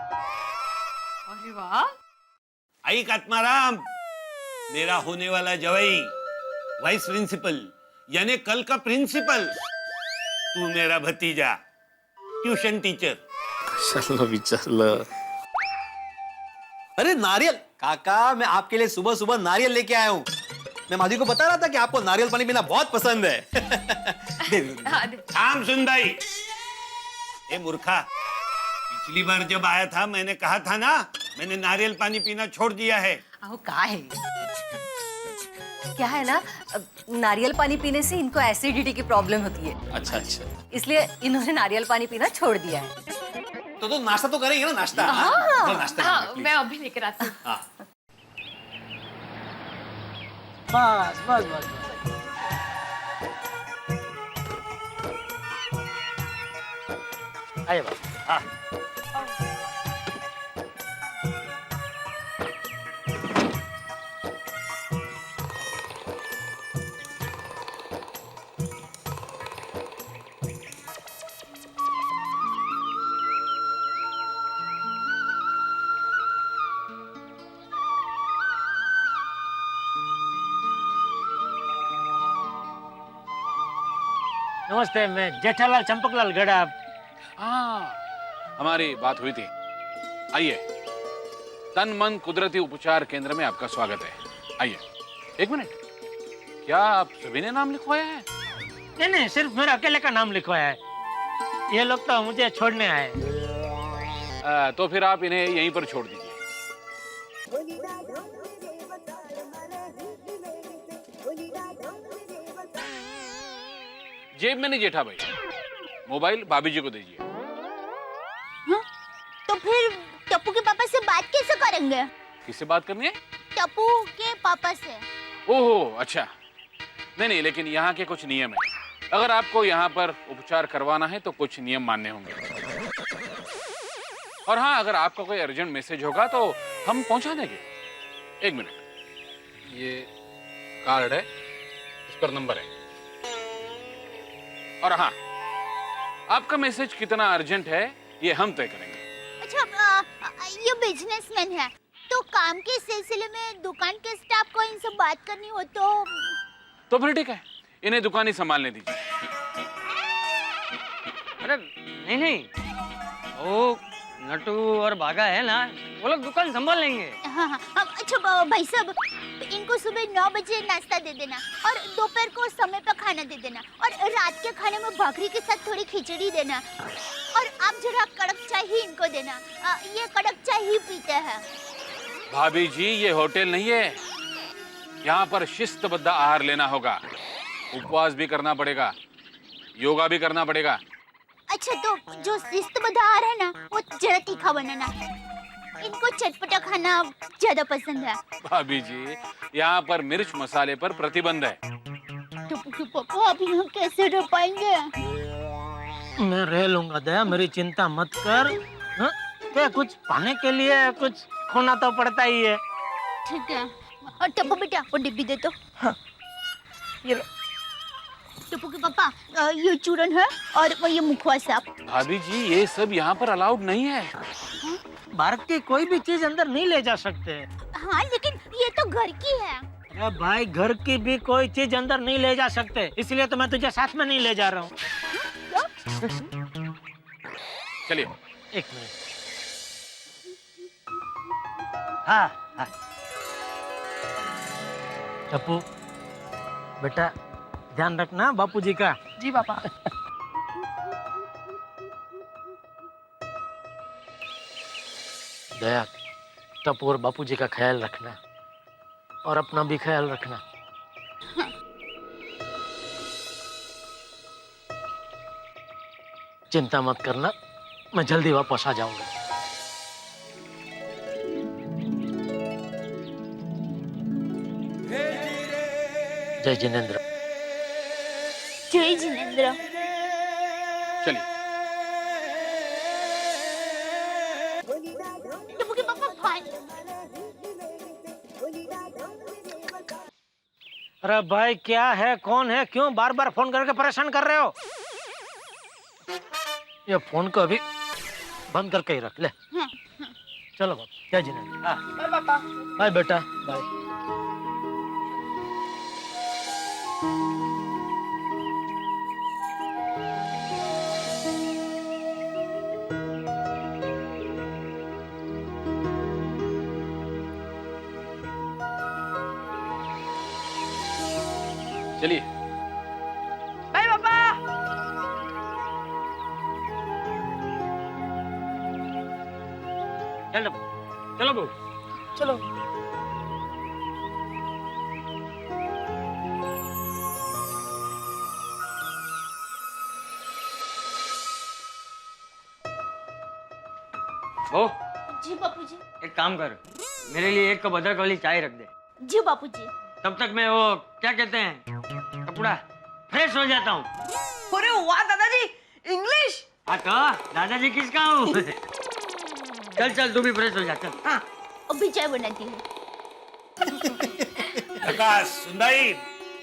अरे वाह.
आई आत्माराम, मेरा होने वाला जवाई वाइस प्रिंसिपल यानी कल का प्रिंसिपल, तू मेरा भतीजा ट्यूशन टीचर.
चलो विचारलं. अरे नारियल काका, मैं आपके लिए सुबह सुबह नारियल लेके आया हूँ. मैं माधवी को बता रहा था कि आपको नारियल पानी पीना बहुत पसंद है.
थाम सुन भाई. ए मूर्खा, पिछली बार जब आया था मैंने कहा था ना, मैंने नारियल पानी पीना छोड़ दिया है.
आओ का है क्या है ना, नारियल पानी पीने से इनको एसिडिटी की प्रॉब्लम होती है.
अच्छा अच्छा.
इसलिए इन्होंने नारियल पानी पीना छोड़ दिया है.
तो नाश्ता तो करेंगे ना, नाश्ता.
हाँ.
नाश्ता
हाँ,
करेंगे,
मैं अभी लेकर आती हूँ.
हाँ.
बस बस बस बस. आइए बाबा.
हाँ.
नमस्ते, मैं जेठालाल चंपकलाल गड़ा.
हाँ, हमारी बात हुई थी. आइए, तन मन कुदरती उपचार केंद्र में आपका स्वागत है। आइए। एक मिनट, क्या आप सभी ने नाम लिखवाया है?
नहीं नहीं, सिर्फ मेरा अकेले का नाम लिखवाया है। ये लोग तो मुझे छोड़ने आए।
तो फिर आप इन्हें यहीं पर छोड़ दीजिए। जेब में नहीं जेठा भाई, मोबाइल भाभी जी को दीजिए।
हाँ? तो फिर टप्पू के पापा से बात कैसे करेंगे?
किससे बात करनी है?
टप्पू के पापा से।
ओहो, अच्छा। नहीं नहीं, लेकिन यहाँ के कुछ नियम है। अगर आपको यहाँ पर उपचार करवाना है तो कुछ नियम मानने होंगे। और हाँ, अगर आपका कोई अर्जेंट मैसेज होगा तो हम पहुंचा देंगे। एक मिनट, ये कार्ड है, इस पर नंबर है। और हाँ, आपका मैसेज कितना अर्जेंट है ये हम तय करेंगे।
अच्छा, ये बिजनेसमैन है तो काम के सिलसिले में दुकान के स्टाफ को इनसे बात करनी हो तो
फिर ठीक है, इन्हें दुकान ही संभालने दीजिए।
अरे नहीं नहीं, वो नटू और भागा है ना, वो लोग दुकान संभाल लेंगे।
हाँ हाँ। अच्छा भाई साहब, इनको सुबह 9 बजे नाश्ता दे देना और दोपहर को समय पर खाना दे देना और रात के खाने में भाकरी के साथ थोड़ी खिचड़ी देना और आप जरा कड़क चाय ही इनको देना। ये कड़क चाय ही पीते हैं।
भाभी जी, ये होटल नहीं है, यहाँ पर शिस्तबद्ध आहार लेना होगा, उपवास भी करना पड़ेगा, योगा भी करना पड़ेगा।
अच्छा, तो जो शिस्तबद्ध आहार है ना, वो जरा तीखा बनाना। इनको चटपटा खाना ज्यादा पसंद है।
भाभी जी, यहाँ पर मिर्च मसाले पर प्रतिबंध है।
टप्पू के पापा, आप यहाँ कैसे रह पाएंगे?
मैं रह लूंगा दया, मेरी चिंता मत कर। हाँ? क्या कुछ पाने के लिए कुछ खोना तो पड़ता ही है।
ठीक है। और टप्पू बेटा, वो डिब्बी दे दो।
हाँ। ये लो।
टप्पू के पापा, ये चूरन है और ये मुखवास साहब।
भाभी जी, ये सब यहाँ पर अलाउड नहीं है।
भारत की कोई भी चीज अंदर नहीं ले जा सकते।
हाँ, लेकिन ये तो घर की है।
अरे भाई, घर की भी कोई चीज अंदर नहीं ले जा सकते, इसलिए तो मैं तुझे साथ में नहीं ले जा रहा हूँ।
चलिए।
एक मिनट। हाँ हाँ। टप्पू बेटा, ध्यान रखना बापूजी का।
जी पापा।
दया, टप्पू और बापूजी का ख्याल रखना और अपना भी ख्याल रखना। चिंता मत करना, मैं जल्दी वापस आ जाऊंगा। जय जिनेंद्र।
जय जिनेंद्र।
चलिए।
टप्पू के पापा, भाई।
अरे भाई, क्या है, कौन है, क्यों बार बार फोन करके परेशान कर रहे हो? ये फोन को अभी बंद करके ही रख ले। चलो बाबा, जय जिनेंद्र।
बाय पापा।
बाय बेटा, बाय।
चलिए।
बाय पापा।
चलो चलो बहू,
चलो।
बहू,
जी बापूजी।
एक काम कर, मेरे लिए 1 कप अदरक वाली चाय रख दे।
जी बापूजी।
तब तक मैं वो क्या कहते हैं, कपड़ा फ्रेश हो जाता हूँ।
अरे वाह दादाजी, इंग्लिश।
हाँ तो दादाजी किसका हूँ? चल चल, तू भी फ्रेश हो जा, चल।
हाँ।
अभी चाय बनाती हूँ।
झकास सुंदरी,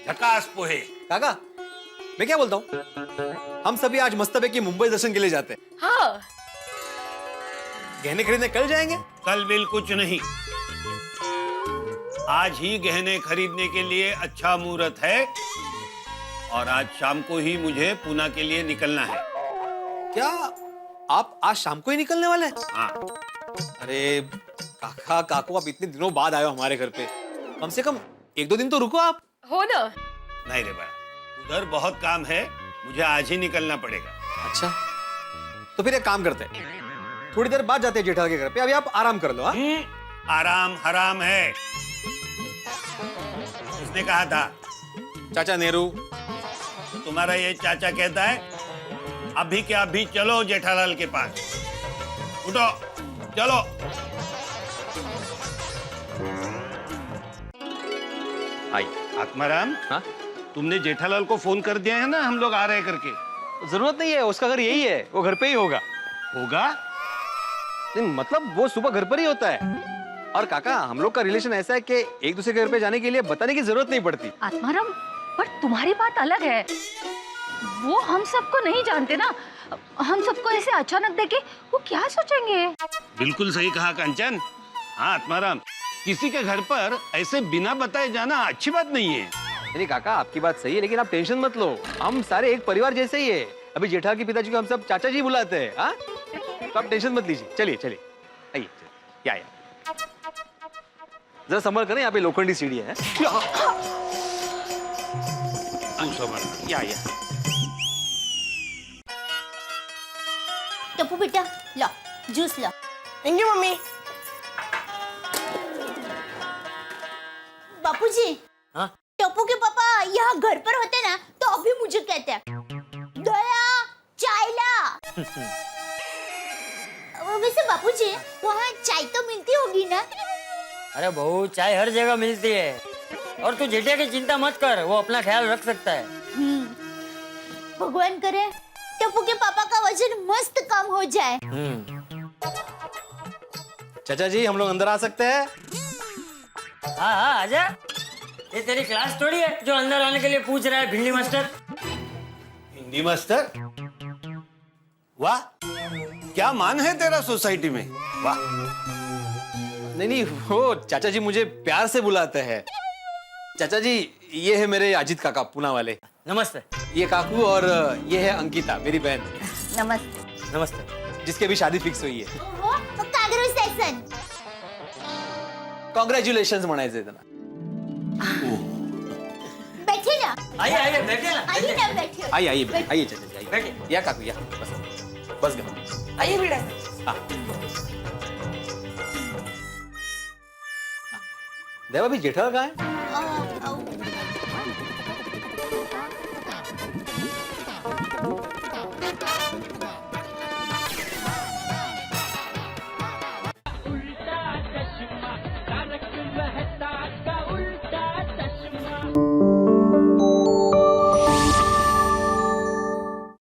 झकास पोहे।
काका, मैं क्या बोलता हूँ, हम सभी आज मस्तबे की मुंबई दर्शन के लिए जाते हैं।
हाँ।
गहने खरीदने कल जाएंगे?
कल बिल कुछ नहीं, आज ही गहने खरीदने के लिए अच्छा मुहूर्त है और आज शाम को ही मुझे पूना के लिए निकलना है।
क्या आप आज शाम को ही निकलने वाले हैं?
हाँ।
अरे काका काकू, आप इतने दिनों बाद आए हो हमारे घर पे, कम से कम 1-2 दिन तो रुको आप।
हो ना।
नहीं रे बड़ा, उधर बहुत काम है, मुझे आज ही निकलना पड़ेगा।
अच्छा, तो फिर एक काम करते हैं, थोड़ी देर बाद जाते हैं जेठालाल के घर पे, अभी आप आराम कर लो। हाँ,
आराम हराम है, उसने कहा था।
चाचा नेहरू,
तुम्हारा ये चाचा कहता है अभी के अभी चलो जेठालाल के पास, उठो चलो।
आई।
आत्माराम,
हाँ?
तुमने जेठालाल को फोन कर दिया है ना हम लोग आ रहे हैं करके?
जरूरत नहीं है, उसका घर यही है, वो घर पे ही होगा।
होगा?
नहीं मतलब वो सुबह घर पर ही होता है। और काका, हम लोग का रिलेशन ऐसा है कि एक दूसरे के घर पे जाने के लिए बताने की जरूरत नहीं पड़ती।
आत्माराम, पर तुम्हारी बात अलग है, वो हम सबको नहीं जानते ना, हम सबको ऐसे अचानक देखे वो क्या सोचेंगे?
बिल्कुल सही कहा कंचन। हाँ आत्माराम, किसी के घर पर ऐसे बिना बताए जाना अच्छी बात नहीं है।
नहीं काका, आपकी बात सही है, लेकिन आप टेंशन मत लो, हम सारे एक परिवार जैसे ही है। अभी जेठा के पिताजी को हम सब चाचा जी बुलाते हैं। हाँ, तो आप टेंशन मत लीजिए। चलिए चलिए, आइए, या जरा संभल करें, यहाँ पे लोखंडी सीढ़ी है।
तू समझ।
या
टप्पू बेटा लो, जूस लो।
Thank you mummy.
बापूजी,
हाँ?
टप्पू के पापा यहाँ घर पर होते ना तो अभी मुझे कहते हैं दया चाय ला। वैसे बापूजी, वहाँ चाय तो मिलती होगी ना?
अरे बहू, चाय हर जगह मिलती है, और तू जेठिया की चिंता मत कर, वो अपना ख्याल रख सकता है।
भगवान करे टप्पू के पापा का वजन मस्त कम हो जाए।
चाचा जी, हम लोग अंदर आ सकते हैं?
हाँ हाँ, आजा। ये तेरी क्लास थोड़ी है जो अंदर आने के लिए पूछ रहा है भिंडी मास्टर।
हिंदी मास्टर? वाह, क्या मान है तेरा सोसाइटी में, वाह।
नहीं, वो चाचा जी मुझे प्यार से बुलाते हैं। चाचा जी, ये है मेरे अजीत काका, पूना वाले।
नमस्ते।
ये काकू, और ये है अंकिता, मेरी बहन।
नमस्ते।
नमस्ते।
जिसकी अभी शादी फिक्स हुई है।
कांग्रेचुलेशन।
कॉन्ग्रेचुलेशन म्हणायचंय त्यांना।
बैठे ना।
आइए आइए, बैठे ना।
आइए ना, बैठे।
आइए चाचा जी, आइए।
बैठिए।
या काकू, या बस गया।
आइए बेटा।
हाँ। देवा भी जेठालाल कहाँ है?